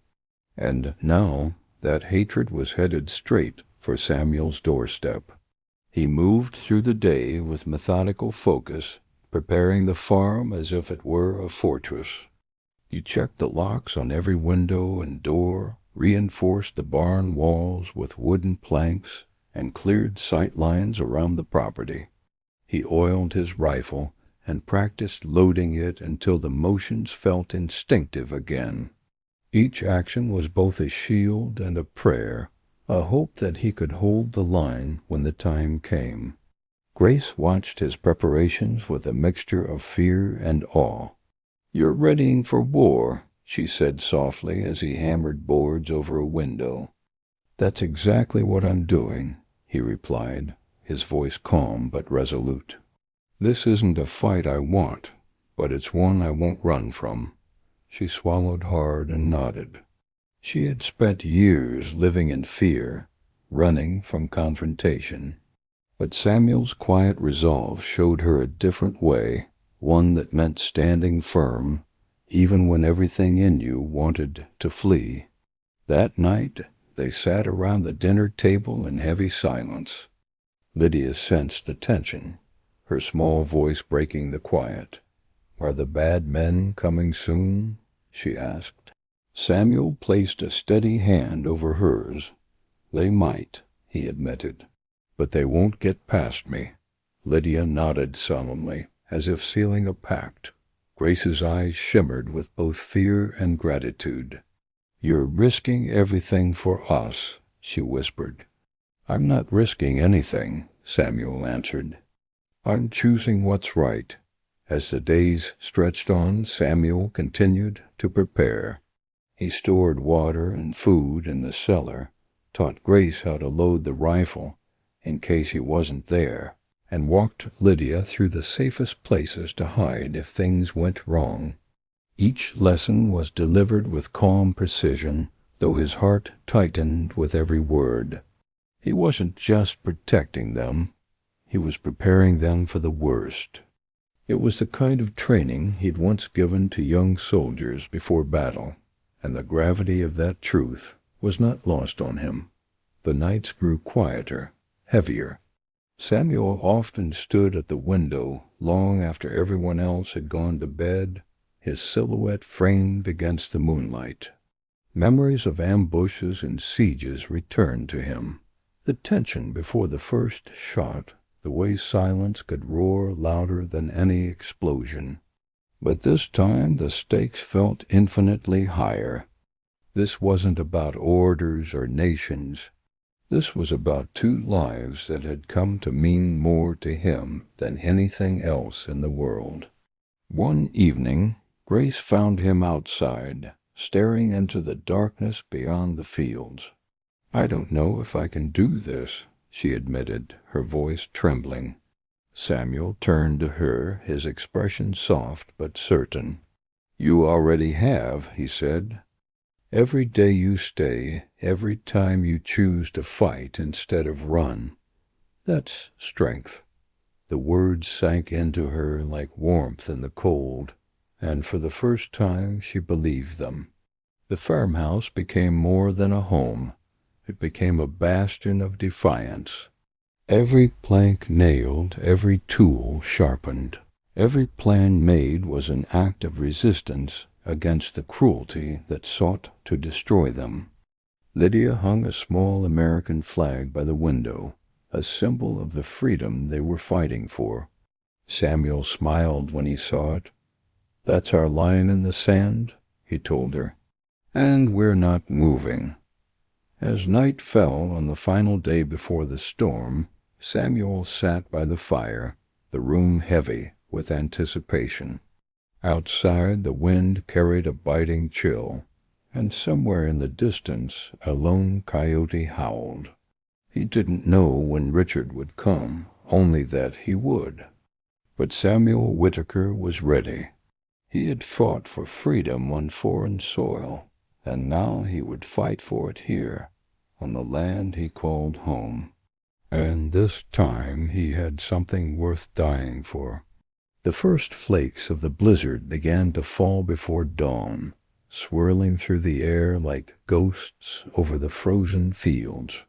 And now that hatred was headed straight for Samuel's doorstep. He moved through the day with methodical focus, preparing the farm as if it were a fortress. He checked the locks on every window and door, reinforced the barn walls with wooden planks, and cleared sight lines around the property. He oiled his rifle and practiced loading it until the motions felt instinctive again. Each action was both a shield and a prayer, a hope that he could hold the line when the time came. Grace watched his preparations with a mixture of fear and awe. "You're readying for war," she said softly as he hammered boards over a window. "That's exactly what I'm doing," he replied, his voice calm but resolute. "This isn't a fight I want, but it's one I won't run from." She swallowed hard and nodded. She had spent years living in fear, running from confrontation. But Samuel's quiet resolve showed her a different way, one that meant standing firm, even when everything in you wanted to flee. That night, they sat around the dinner table in heavy silence. Lydia sensed the tension, her small voice breaking the quiet. "Are the bad men coming soon?" she asked. Samuel placed a steady hand over hers. "They might," he admitted. "But they won't get past me." Lydia nodded solemnly, as if sealing a pact. Grace's eyes shimmered with both fear and gratitude. "You're risking everything for us," she whispered. "I'm not risking anything," Samuel answered. "I'm choosing what's right." As the days stretched on, Samuel continued to prepare. He stored water and food in the cellar, taught Grace how to load the rifle in case he wasn't there, and walked Lydia through the safest places to hide if things went wrong. Each lesson was delivered with calm precision, though his heart tightened with every word. He wasn't just protecting them, he was preparing them for the worst. It was the kind of training he'd once given to young soldiers before battle, and the gravity of that truth was not lost on him. The nights grew quieter, heavier. Samuel often stood at the window long after everyone else had gone to bed, his silhouette framed against the moonlight. Memories of ambushes and sieges returned to him. The tension before the first shot, the way silence could roar louder than any explosion. But this time the stakes felt infinitely higher. This wasn't about orders or nations. This was about two lives that had come to mean more to him than anything else in the world. One evening, Grace found him outside, staring into the darkness beyond the fields. "I don't know if I can do this," she admitted, her voice trembling. Samuel turned to her, his expression soft but certain. "You already have," he said. "Every day you stay, every time you choose to fight instead of run. That's strength." The words sank into her like warmth in the cold, and for the first time she believed them. The farmhouse became more than a home. It became a bastion of defiance. Every plank nailed, every tool sharpened, every plan made was an act of resistance against the cruelty that sought to destroy them. Lydia hung a small American flag by the window, a symbol of the freedom they were fighting for. Samuel smiled when he saw it. "That's our line in the sand," he told her. "And we're not moving." As night fell on the final day before the storm, Samuel sat by the fire, the room heavy with anticipation. Outside, the wind carried a biting chill, and somewhere in the distance a lone coyote howled. He didn't know when Richard would come, only that he would. But Samuel Whitaker was ready. He had fought for freedom on foreign soil, and now he would fight for it here, on the land he called home. And this time he had something worth dying for. The first flakes of the blizzard began to fall before dawn, swirling through the air like ghosts over the frozen fields.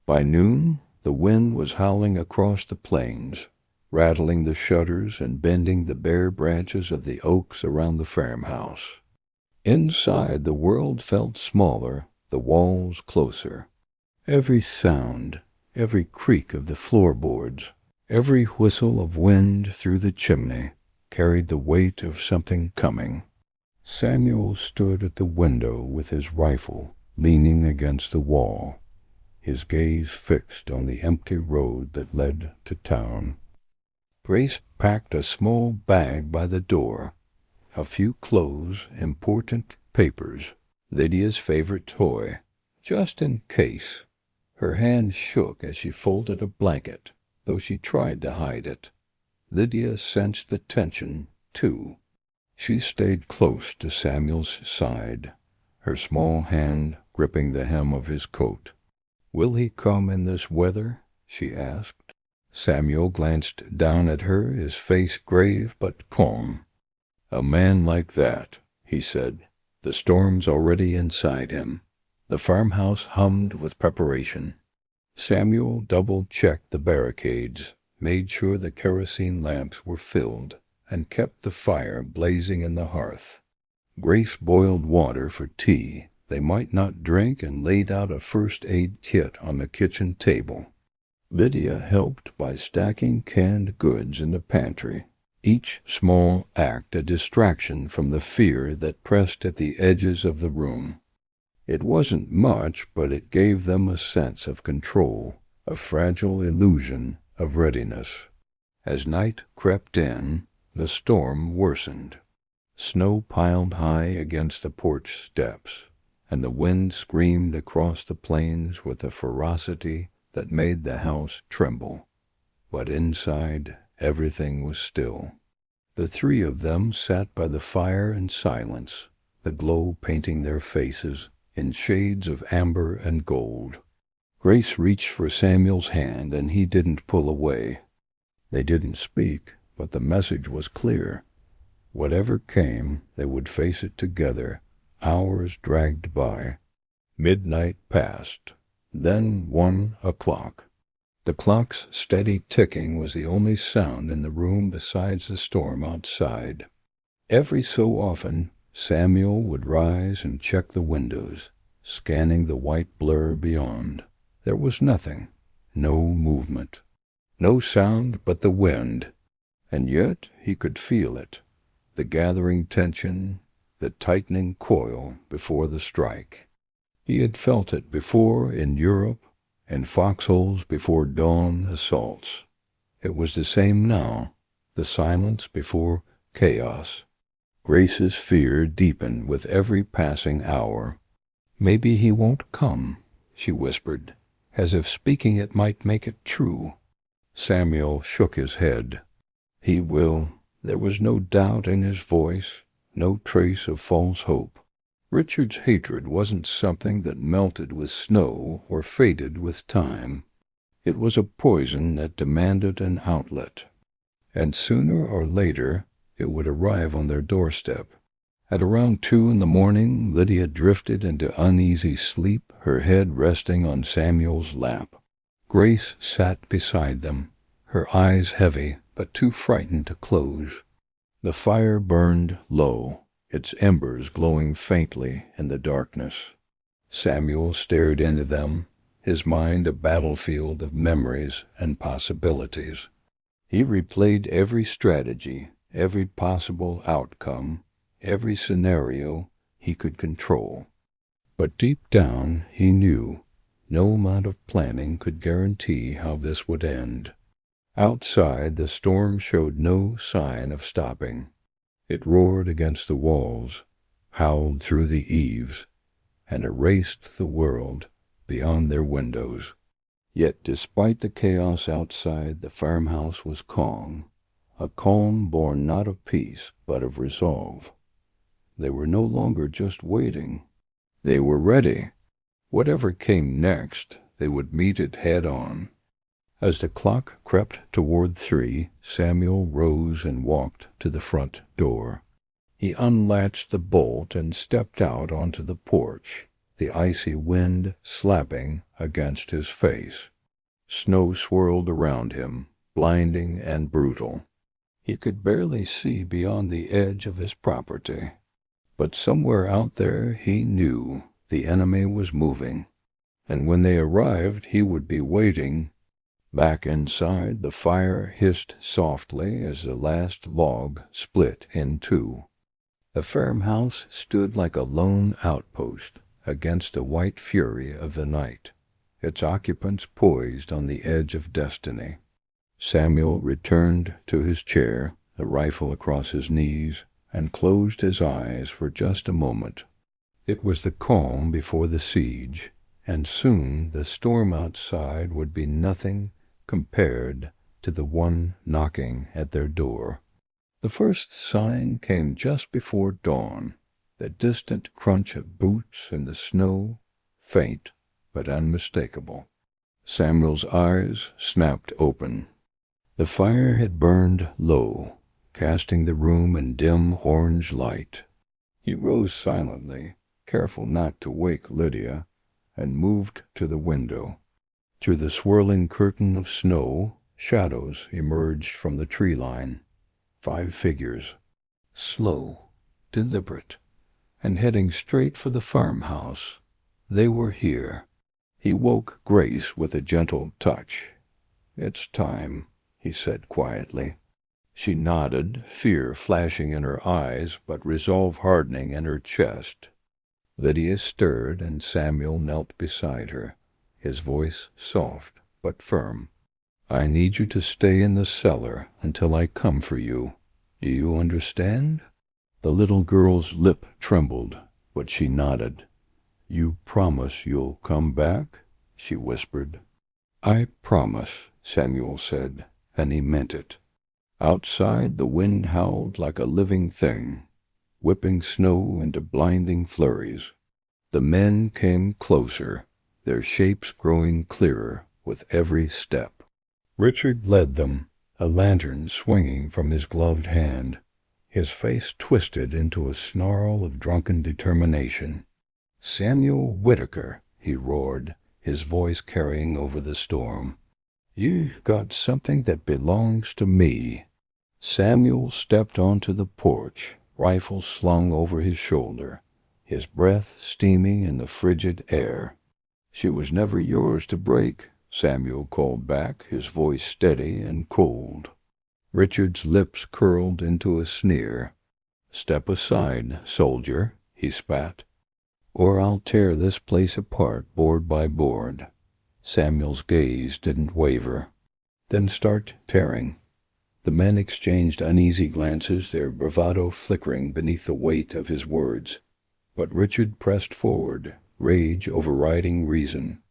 By noon, the wind was howling across the plains, rattling the shutters and bending the bare branches of the oaks around the farmhouse. Inside, the world felt smaller, the walls closer. Every sound, every creak of the floorboards, every whistle of wind through the chimney carried the weight of something coming. Samuel stood at the window with his rifle leaning against the wall, his gaze fixed on the empty road that led to town. Grace packed a small bag by the door, a few clothes, important papers, Lydia's favorite toy, just in case. Her hand shook as she folded a blanket, though she tried to hide it. Lydia sensed the tension, too. She stayed close to Samuel's side, her small hand gripping the hem of his coat. "Will he come in this weather?" she asked. Samuel glanced down at her, his face grave but calm. "A man like that," he said, the storms already inside him. The farmhouse hummed with preparation. Samuel double-checked the barricades, made sure the kerosene lamps were filled, and kept the fire blazing in the hearth. Grace boiled water for tea they might not drink and laid out a first-aid kit on the kitchen table. Lydia helped by stacking canned goods in the pantry, each small act a distraction from the fear that pressed at the edges of the room. It wasn't much, but it gave them a sense of control, a fragile illusion of readiness. As night crept in, the storm worsened. Snow piled high against the porch steps, and the wind screamed across the plains with a ferocity that made the house tremble. But inside, everything was still. The three of them sat by the fire in silence, the glow painting their faces in shades of amber and gold. Grace reached for Samuel's hand, and he didn't pull away. They didn't speak, but the message was clear. Whatever came, they would face it together. Hours dragged by. Midnight passed. Then 1 o'clock. The clock's steady ticking was the only sound in the room besides the storm outside. Every so often, Samuel would rise and check the windows, scanning the white blur beyond. There was nothing, no movement, no sound but the wind, and yet he could feel it, the gathering tension, the tightening coil before the strike. He had felt it before in Europe, in foxholes before dawn assaults. It was the same now, the silence before chaos. Grace's fear deepened with every passing hour. "Maybe he won't come," she whispered, as if speaking it might make it true. Samuel shook his head. "He will." There was no doubt in his voice, no trace of false hope. Richard's hatred wasn't something that melted with snow or faded with time. It was a poison that demanded an outlet. And sooner or later it would arrive on their doorstep. At around 2 in the morning, Lydia drifted into uneasy sleep, her head resting on Samuel's lap. Grace sat beside them, her eyes heavy but too frightened to close. The fire burned low, its embers glowing faintly in the darkness. Samuel stared into them, his mind a battlefield of memories and possibilities. He replayed every strategy, every possible outcome, every scenario he could control. But deep down he knew no amount of planning could guarantee how this would end. Outside, the storm showed no sign of stopping. It roared against the walls, howled through the eaves, and erased the world beyond their windows. Yet despite the chaos outside, the farmhouse was calm, a calm born not of peace but of resolve. They were no longer just waiting. They were ready. Whatever came next, they would meet it head on. As the clock crept toward 3, Samuel rose and walked to the front door. He unlatched the bolt and stepped out onto the porch, the icy wind slapping against his face. Snow swirled around him, blinding and brutal. He could barely see beyond the edge of his property. But somewhere out there he knew the enemy was moving, and when they arrived he would be waiting. Back inside, the fire hissed softly as the last log split in two. The farmhouse stood like a lone outpost against the white fury of the night, its occupants poised on the edge of destiny. Samuel returned to his chair, the rifle across his knees, and closed his eyes for just a moment. It was the calm before the siege, and soon the storm outside would be nothing compared to the one knocking at their door. The first sign came just before dawn, the distant crunch of boots in the snow, faint but unmistakable. Samuel's eyes snapped open. The fire had burned low, casting the room in dim orange light. He rose silently, careful not to wake Lydia, and moved to the window. Through the swirling curtain of snow, shadows emerged from the tree line. 5 figures, slow, deliberate, and heading straight for the farmhouse. They were here. He woke Grace with a gentle touch. "It's time," he said quietly. She nodded, fear flashing in her eyes, but resolve hardening in her chest. Lydia stirred, and Samuel knelt beside her, his voice soft but firm. "I need you to stay in the cellar until I come for you. Do you understand?" The little girl's lip trembled, but she nodded. "You promise you'll come back?" she whispered. "I promise," Samuel said, and he meant it. Outside, the wind howled like a living thing, whipping snow into blinding flurries. The men came closer, their shapes growing clearer with every step. Richard led them, a lantern swinging from his gloved hand, his face twisted into a snarl of drunken determination. "Samuel Whitaker," he roared, his voice carrying over the storm. "You've got something that belongs to me." Samuel stepped onto the porch, rifle slung over his shoulder, his breath steaming in the frigid air. "She was never yours to break," Samuel called back, his voice steady and cold. Richard's lips curled into a sneer. "Step aside, soldier," he spat, "or I'll tear this place apart board by board." Samuel's gaze didn't waver. "Then start tearing." The men exchanged uneasy glances, their bravado flickering beneath the weight of his words. But Richard pressed forward, rage overriding reason.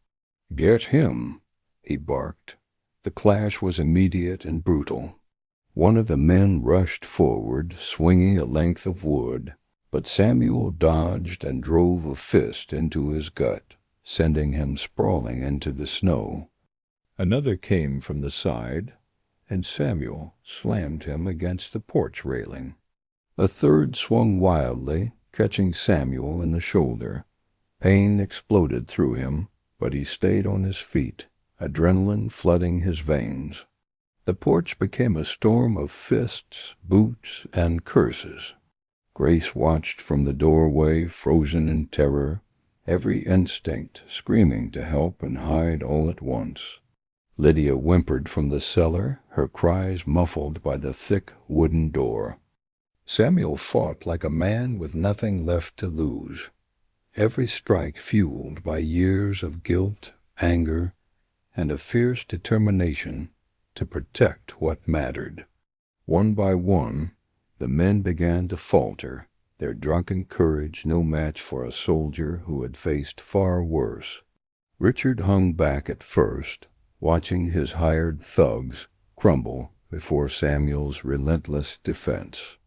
"Get him," he barked. The clash was immediate and brutal. One of the men rushed forward, swinging a length of wood, but Samuel dodged and drove a fist into his gut, sending him sprawling into the snow. Another came from the side, and Samuel slammed him against the porch railing. A third swung wildly, catching Samuel in the shoulder. Pain exploded through him, but he stayed on his feet, adrenaline flooding his veins. The porch became a storm of fists, boots, and curses. Grace watched from the doorway, frozen in terror, every instinct screaming to help and hide all at once. Lydia whimpered from the cellar, her cries muffled by the thick wooden door. Samuel fought like a man with nothing left to lose, every strike fueled by years of guilt, anger, and a fierce determination to protect what mattered. One by one, the men began to falter, their drunken courage no match for a soldier who had faced far worse. Richard hung back at first, watching his hired thugs crumble before Samuel's relentless defense.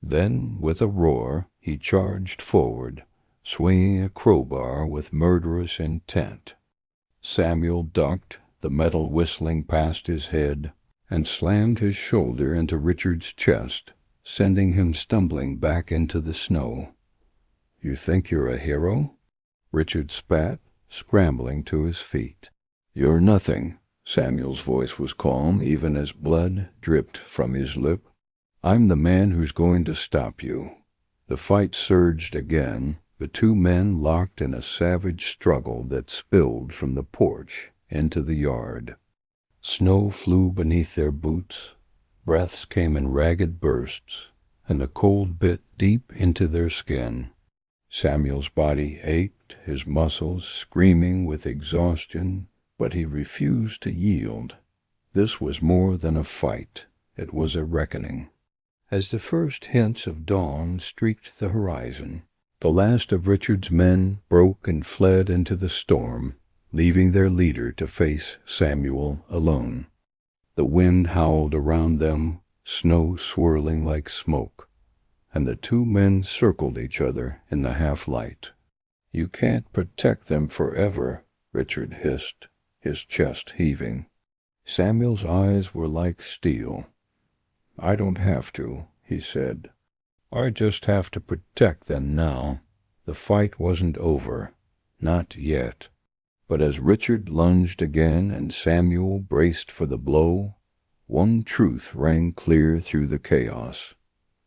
Then, with a roar, he charged forward, swinging a crowbar with murderous intent. Samuel ducked, the metal whistling past his head, and slammed his shoulder into Richard's chest, sending him stumbling back into the snow. "You think you're a hero?" Richard spat, scrambling to his feet. "You're nothing." Samuel's voice was calm, even as blood dripped from his lip. "I'm the man who's going to stop you." The fight surged again, the two men locked in a savage struggle that spilled from the porch into the yard. Snow flew beneath their boots, breaths came in ragged bursts, and the cold bit deep into their skin. Samuel's body ached, his muscles screaming with exhaustion, but he refused to yield. This was more than a fight, it was a reckoning. As the first hints of dawn streaked the horizon, the last of Richard's men broke and fled into the storm, leaving their leader to face Samuel alone. The wind howled around them, snow swirling like smoke, and the two men circled each other in the half-light. "You can't protect them forever," Richard hissed, his chest heaving. Samuel's eyes were like steel. "I don't have to," he said. "I just have to protect them now." The fight wasn't over. Not yet. But as Richard lunged again and Samuel braced for the blow, one truth rang clear through the chaos.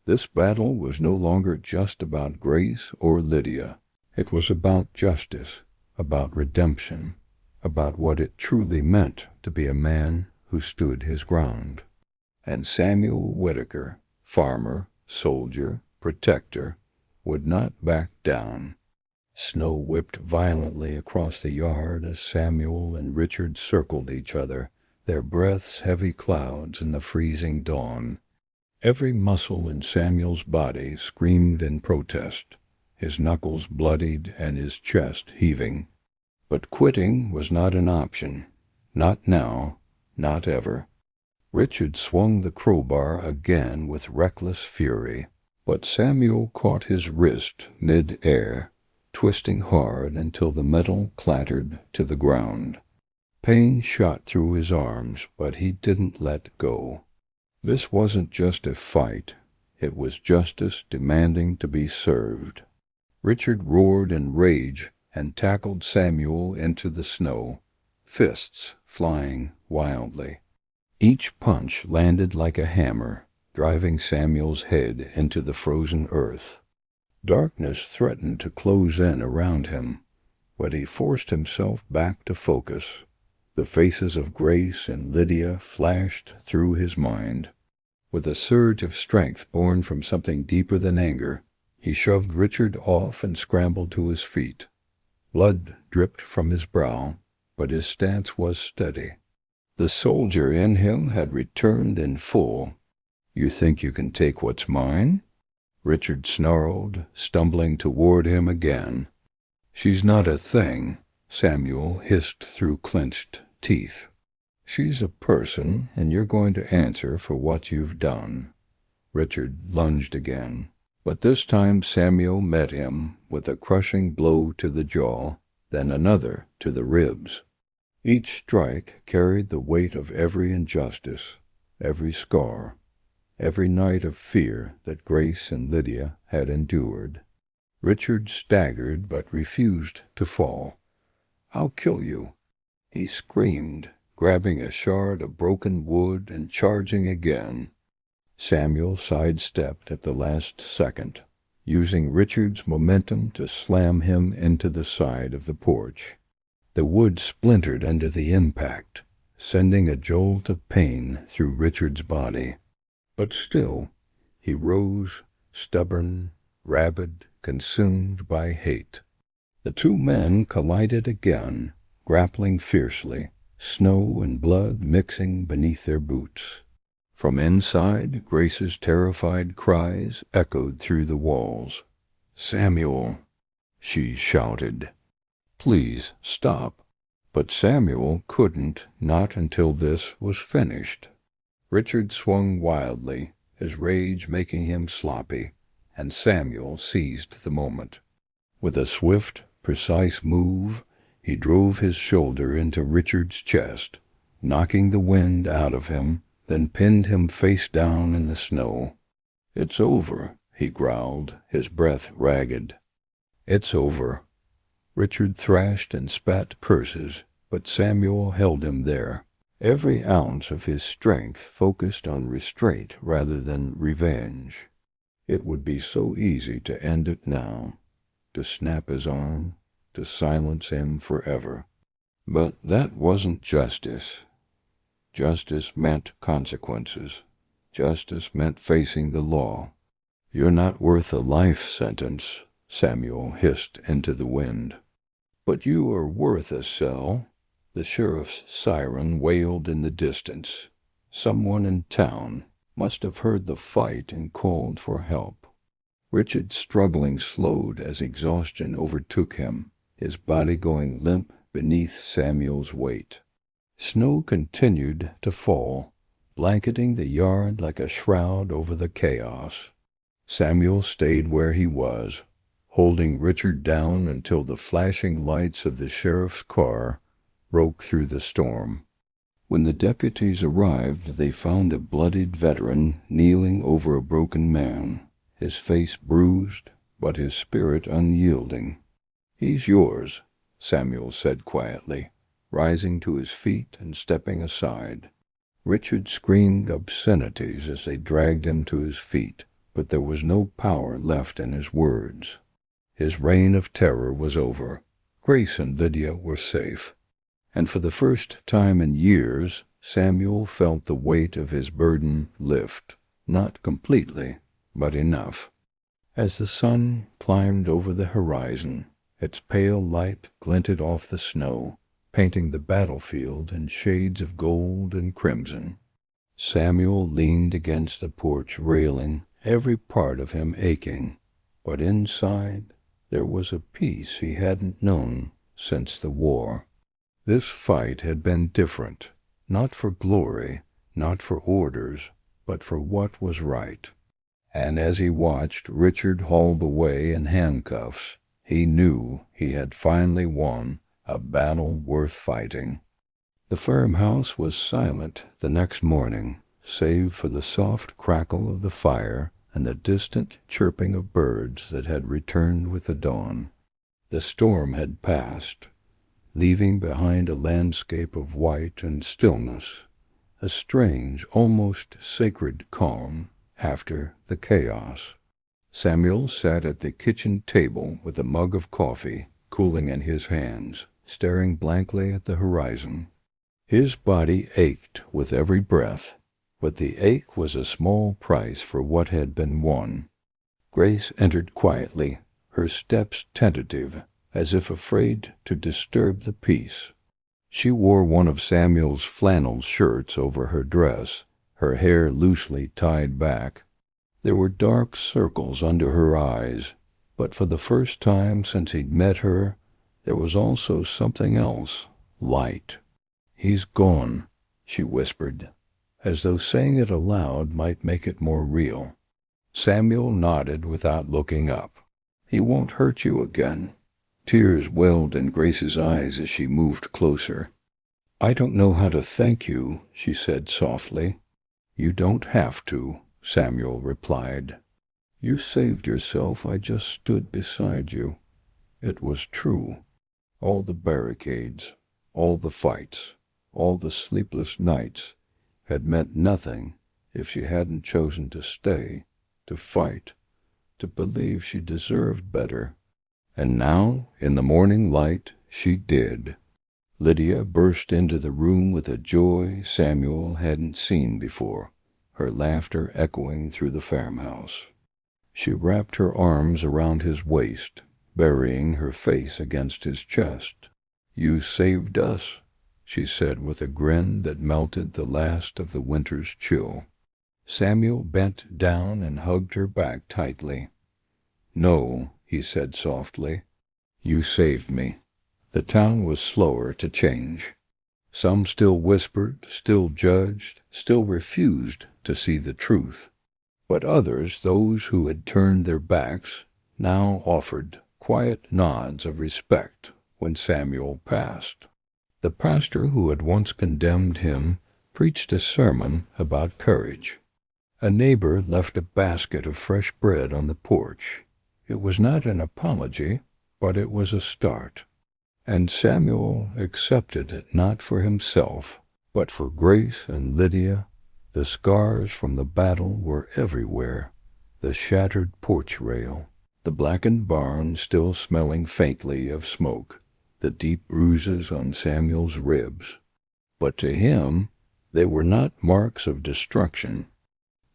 This battle was no longer just about Grace or Lydia. It was about justice, about redemption, about what it truly meant to be a man who stood his ground. And Samuel Whitaker, farmer, soldier, protector, would not back down. Snow whipped violently across the yard as Samuel and Richard circled each other, their breaths heavy clouds in the freezing dawn. Every muscle in Samuel's body screamed in protest, his knuckles bloodied and his chest heaving. But quitting was not an option. Not now, not ever. Richard swung the crowbar again with reckless fury, but Samuel caught his wrist mid-air, twisting hard until the metal clattered to the ground. Pain shot through his arms, but he didn't let go. This wasn't just a fight. It was justice demanding to be served. Richard roared in rage and tackled Samuel into the snow, fists flying wildly. Each punch landed like a hammer, driving Samuel's head into the frozen earth. Darkness threatened to close in around him, but he forced himself back to focus. The faces of Grace and Lydia flashed through his mind. With a surge of strength born from something deeper than anger, he shoved Richard off and scrambled to his feet. Blood dripped from his brow, but his stance was steady. The soldier in him had returned in full. "You think you can take what's mine?" Richard snarled, stumbling toward him again. "She's not a thing," Samuel hissed through clenched teeth. "She's a person, and you're going to answer for what you've done." Richard lunged again, but this time Samuel met him with a crushing blow to the jaw, then another to the ribs. Each strike carried the weight of every injustice, every scar, every night of fear that Grace and Lydia had endured. Richard staggered but refused to fall. "I'll kill you," he screamed, grabbing a shard of broken wood and charging again. Samuel sidestepped at the last second, using Richard's momentum to slam him into the side of the porch. The wood splintered under the impact, sending a jolt of pain through Richard's body. But still, he rose, stubborn, rabid, consumed by hate. The two men collided again, grappling fiercely, snow and blood mixing beneath their boots. From inside, Grace's terrified cries echoed through the walls. "Samuel!" she shouted. "Please, stop." But Samuel couldn't, not until this was finished. Richard swung wildly, his rage making him sloppy, and Samuel seized the moment. With a swift, precise move, he drove his shoulder into Richard's chest, knocking the wind out of him, then pinned him face down in the snow. "It's over," he growled, his breath ragged. "It's over." Richard thrashed and spat curses, but Samuel held him there, every ounce of his strength focused on restraint rather than revenge. It would be so easy to end it now, to snap his arm, to silence him forever. But that wasn't justice. Justice meant consequences. Justice meant facing the law. "You're not worth a life sentence," Samuel hissed into the wind. "But you are worth a cell." The sheriff's siren wailed in the distance. Someone in town must have heard the fight and called for help. Richard's struggling slowed as exhaustion overtook him, his body going limp beneath Samuel's weight. Snow continued to fall, blanketing the yard like a shroud over the chaos. Samuel stayed where he was, holding Richard down until the flashing lights of the sheriff's car broke through the storm. When the deputies arrived, they found a bloodied veteran kneeling over a broken man, his face bruised, but his spirit unyielding. "He's yours," Samuel said quietly, rising to his feet and stepping aside. Richard screamed obscenities as they dragged him to his feet, but there was no power left in his words. His reign of terror was over. Grace and Lydia were safe. And for the first time in years, Samuel felt the weight of his burden lift, not completely, but enough. As the sun climbed over the horizon, its pale light glinted off the snow, painting the battlefield in shades of gold and crimson. Samuel leaned against the porch railing, every part of him aching, but inside there was a peace he hadn't known since the war. This fight had been different, not for glory, not for orders, but for what was right. And as he watched Richard hauled away in handcuffs, He knew he had finally won a battle worth fighting. The farmhouse was silent the next morning, save for the soft crackle of the fire and the distant chirping of birds that had returned with the dawn. The storm had passed, leaving behind a landscape of white and stillness, a strange, almost sacred calm after the chaos. Samuel sat at the kitchen table with a mug of coffee cooling in his hands, staring blankly at the horizon. His body ached with every breath, but the ache was a small price for what had been won. Grace entered quietly, her steps tentative, as if afraid to disturb the peace. She wore one of Samuel's flannel shirts over her dress, her hair loosely tied back. There were dark circles under her eyes, but for the first time since he'd met her, there was also something else, light. "He's gone," she whispered, as though saying it aloud might make it more real. Samuel nodded without looking up. "He won't hurt you again." Tears welled in Grace's eyes as she moved closer. "I don't know how to thank you," she said softly. "You don't have to," Samuel replied. "You saved yourself. I just stood beside you." It was true. All the barricades, all the fights, all the sleepless nights had meant nothing if she hadn't chosen to stay, to fight, to believe she deserved better. And now, in the morning light, she did. Lydia burst into the room with a joy Samuel hadn't seen before, her laughter echoing through the farmhouse. She wrapped her arms around his waist, burying her face against his chest. "You saved us," she said with a grin that melted the last of the winter's chill. Samuel bent down and hugged her back tightly. "No," he said softly. "You saved me." The town was slower to change. Some still whispered, still judged, still refused to see the truth. But others, those who had turned their backs, now offered quiet nods of respect when Samuel passed. The pastor who had once condemned him preached a sermon about courage. A neighbor left a basket of fresh bread on the porch. It was not an apology, but it was a start. And Samuel accepted it not for himself, but for Grace and Lydia. The scars from the battle were everywhere. The shattered porch rail, the blackened barn still smelling faintly of smoke, the deep bruises on Samuel's ribs. But to him, they were not marks of destruction.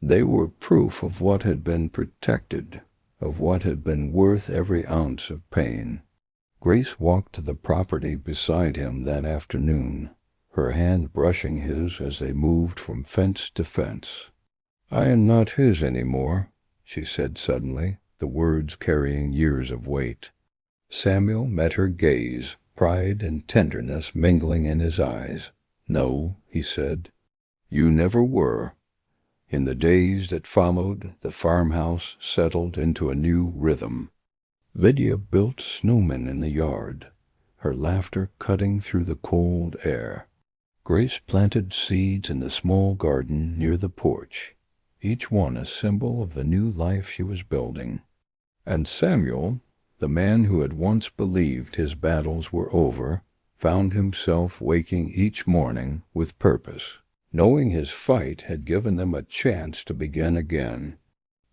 They were proof of what had been protected, of what had been worth every ounce of pain. Grace walked to the property beside him that afternoon, her hand brushing his as they moved from fence to fence. "I am not his any more," she said suddenly, the words carrying years of weight. Samuel met her gaze, pride and tenderness mingling in his eyes. "No," he said, "you never were." In the days that followed, the farmhouse settled into a new rhythm. Lydia built snowmen in the yard, her laughter cutting through the cold air. Grace planted seeds in the small garden near the porch, each one a symbol of the new life she was building. And Samuel, the man who had once believed his battles were over, found himself waking each morning with purpose, knowing his fight had given them a chance to begin again.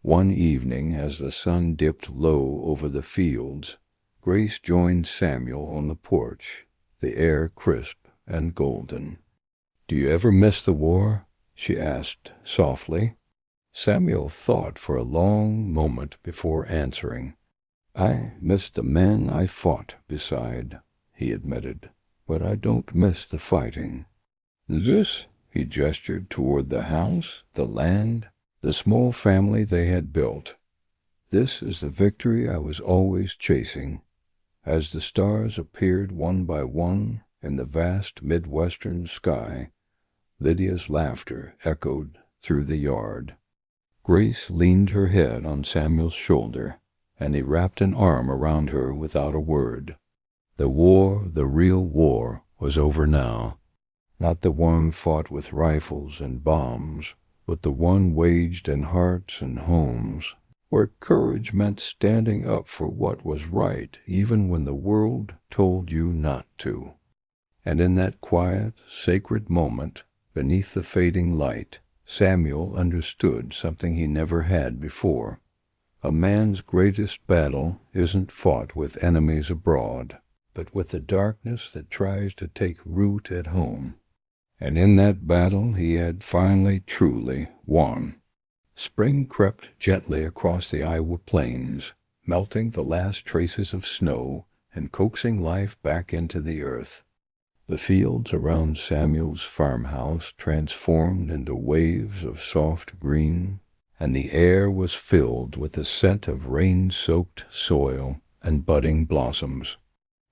One evening, as the sun dipped low over the fields, Grace joined Samuel on the porch, the air crisp and golden. "Do you ever miss the war?" she asked softly. Samuel thought for a long moment before answering. "I miss the men I fought beside," he admitted, "but I don't miss the fighting. This," he gestured toward the house, the land, the small family they had built. "This is the victory I was always chasing." As the stars appeared one by one in the vast Midwestern sky, Lydia's laughter echoed through the yard. Grace leaned her head on Samuel's shoulder, and he wrapped an arm around her without a word. The war, the real war, was over now. Not the one fought with rifles and bombs, but the one waged in hearts and homes, where courage meant standing up for what was right even when the world told you not to. And in that quiet, sacred moment, beneath the fading light, Samuel understood something he never had before. A man's greatest battle isn't fought with enemies abroad, but with the darkness that tries to take root at home. And in that battle he had finally truly won. Spring crept gently across the Iowa plains, melting the last traces of snow and coaxing life back into the earth. The fields around Samuel's farmhouse transformed into waves of soft green, and the air was filled with the scent of rain-soaked soil and budding blossoms.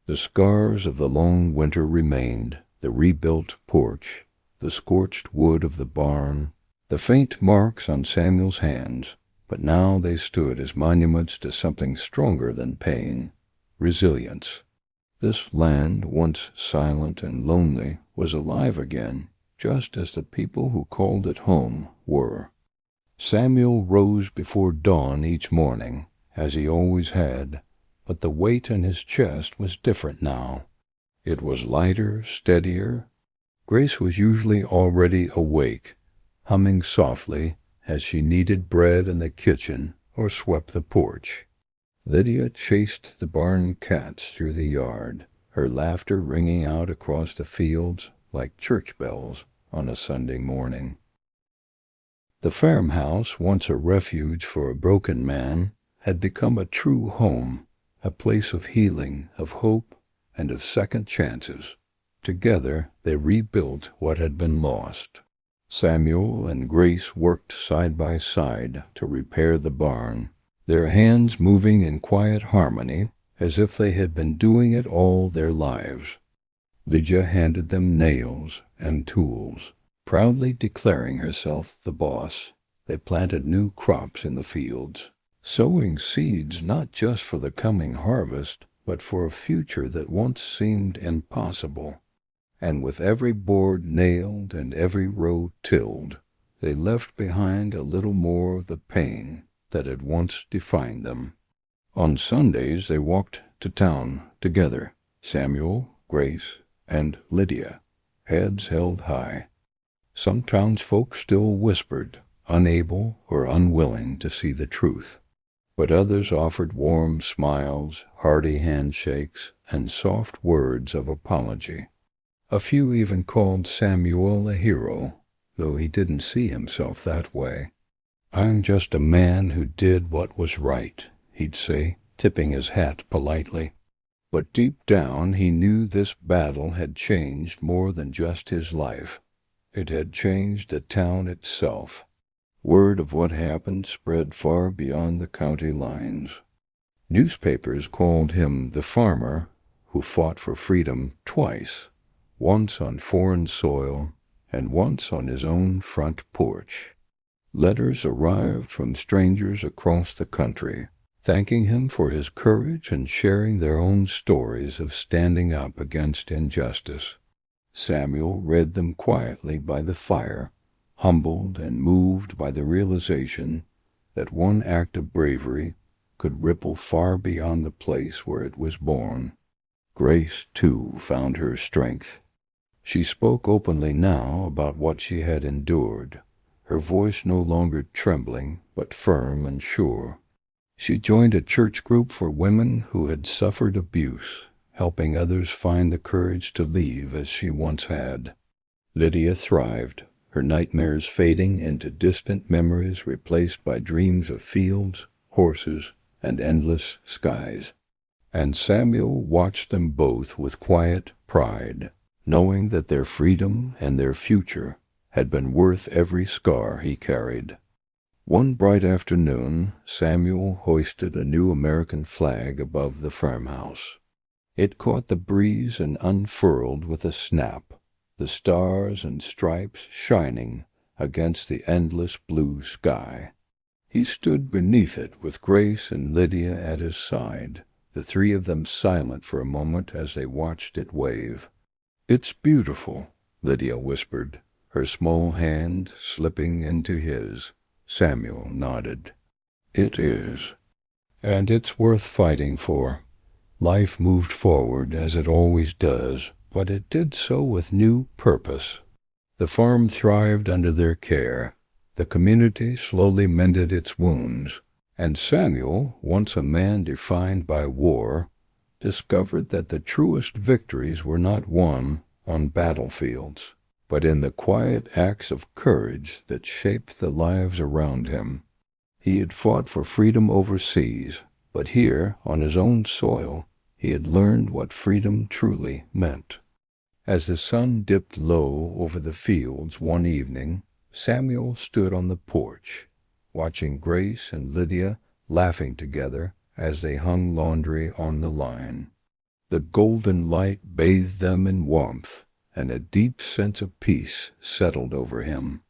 The scars of the long winter remained, the rebuilt porch, the scorched wood of the barn, the faint marks on Samuel's hands, but now they stood as monuments to something stronger than pain, resilience. This land, once silent and lonely, was alive again, just as the people who called it home were. Samuel rose before dawn each morning, as he always had, but the weight in his chest was different now. It was lighter, steadier. Grace was usually already awake, humming softly as she kneaded bread in the kitchen or swept the porch. Lydia chased the barn cats through the yard, her laughter ringing out across the fields like church bells on a Sunday morning. The farmhouse, once a refuge for a broken man, had become a true home, a place of healing, of hope, and of second chances. Together they rebuilt what had been lost. Samuel and Grace worked side by side to repair the barn, their hands moving in quiet harmony as if they had been doing it all their lives. Lydia handed them nails and tools, proudly declaring herself the boss. They planted new crops in the fields, sowing seeds not just for the coming harvest, but for a future that once seemed impossible. And with every board nailed and every row tilled, they left behind a little more of the pain that had once defined them. On Sundays they walked to town together, Samuel, Grace, and Lydia, heads held high. Some townsfolk still whispered, unable or unwilling to see the truth, but others offered warm smiles, hearty handshakes, and soft words of apology. A few even called Samuel a hero, though he didn't see himself that way. "I'm just a man who did what was right," he'd say, tipping his hat politely. But deep down he knew this battle had changed more than just his life. It had changed the town itself. Word of what happened spread far beyond the county lines. Newspapers called him the farmer who fought for freedom twice, once on foreign soil and once on his own front porch. Letters arrived from strangers across the country, thanking him for his courage and sharing their own stories of standing up against injustice. Samuel read them quietly by the fire, humbled and moved by the realization that one act of bravery could ripple far beyond the place where it was born. Grace, too, found her strength. She spoke openly now about what she had endured, her voice no longer trembling, but firm and sure. She joined a church group for women who had suffered abuse, helping others find the courage to leave as she once had. Lydia thrived, her nightmares fading into distant memories replaced by dreams of fields, horses, and endless skies. And Samuel watched them both with quiet pride, knowing that their freedom and their future had been worth every scar he carried. One bright afternoon, Samuel hoisted a new American flag above the farmhouse. It caught the breeze and unfurled with a snap, the stars and stripes shining against the endless blue sky. He stood beneath it with Grace and Lydia at his side, the three of them silent for a moment as they watched it wave. "It's beautiful," Lydia whispered, her small hand slipping into his. Samuel nodded. "It is. And it's worth fighting for." Life moved forward as it always does, but it did so with new purpose. The farm thrived under their care. The community slowly mended its wounds, and Samuel, once a man defined by war, discovered that the truest victories were not won on battlefields, but in the quiet acts of courage that shaped the lives around him. He had fought for freedom overseas, but here, on his own soil, he had learned what freedom truly meant. As the sun dipped low over the fields one evening, Samuel stood on the porch, watching Grace and Lydia laughing together as they hung laundry on the line. The golden light bathed them in warmth, and a deep sense of peace settled over him,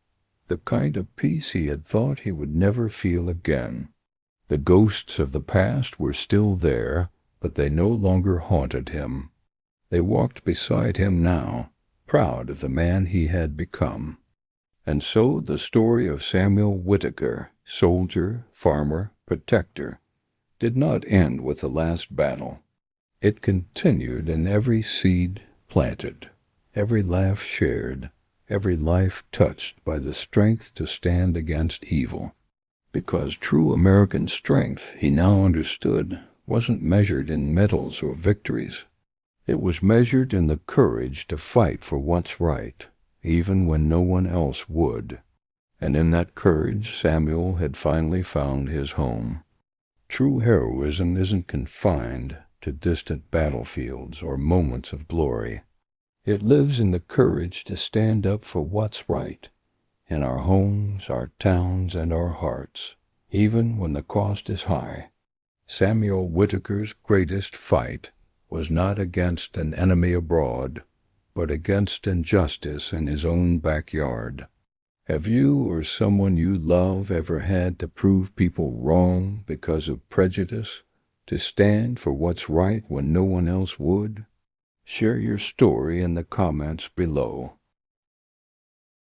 the kind of peace he had thought he would never feel again. The ghosts of the past were still there, but they no longer haunted him. They walked beside him now, proud of the man he had become. And so the story of Samuel Whitaker, soldier, farmer, protector, did not end with the last battle. It continued in every seed planted, every laugh shared, every life touched by the strength to stand against evil. Because true American strength, he now understood, wasn't measured in medals or victories. It was measured in the courage to fight for what's right, even when no one else would. And in that courage, Samuel had finally found his home. True heroism isn't confined to distant battlefields or moments of glory. It lives in the courage to stand up for what's right, in our homes, our towns, and our hearts, even when the cost is high. Samuel Whitaker's greatest fight was not against an enemy abroad, but against injustice in his own backyard. Have you or someone you love ever had to prove people wrong because of prejudice, to stand for what's right when no one else would? Share your story in the comments below.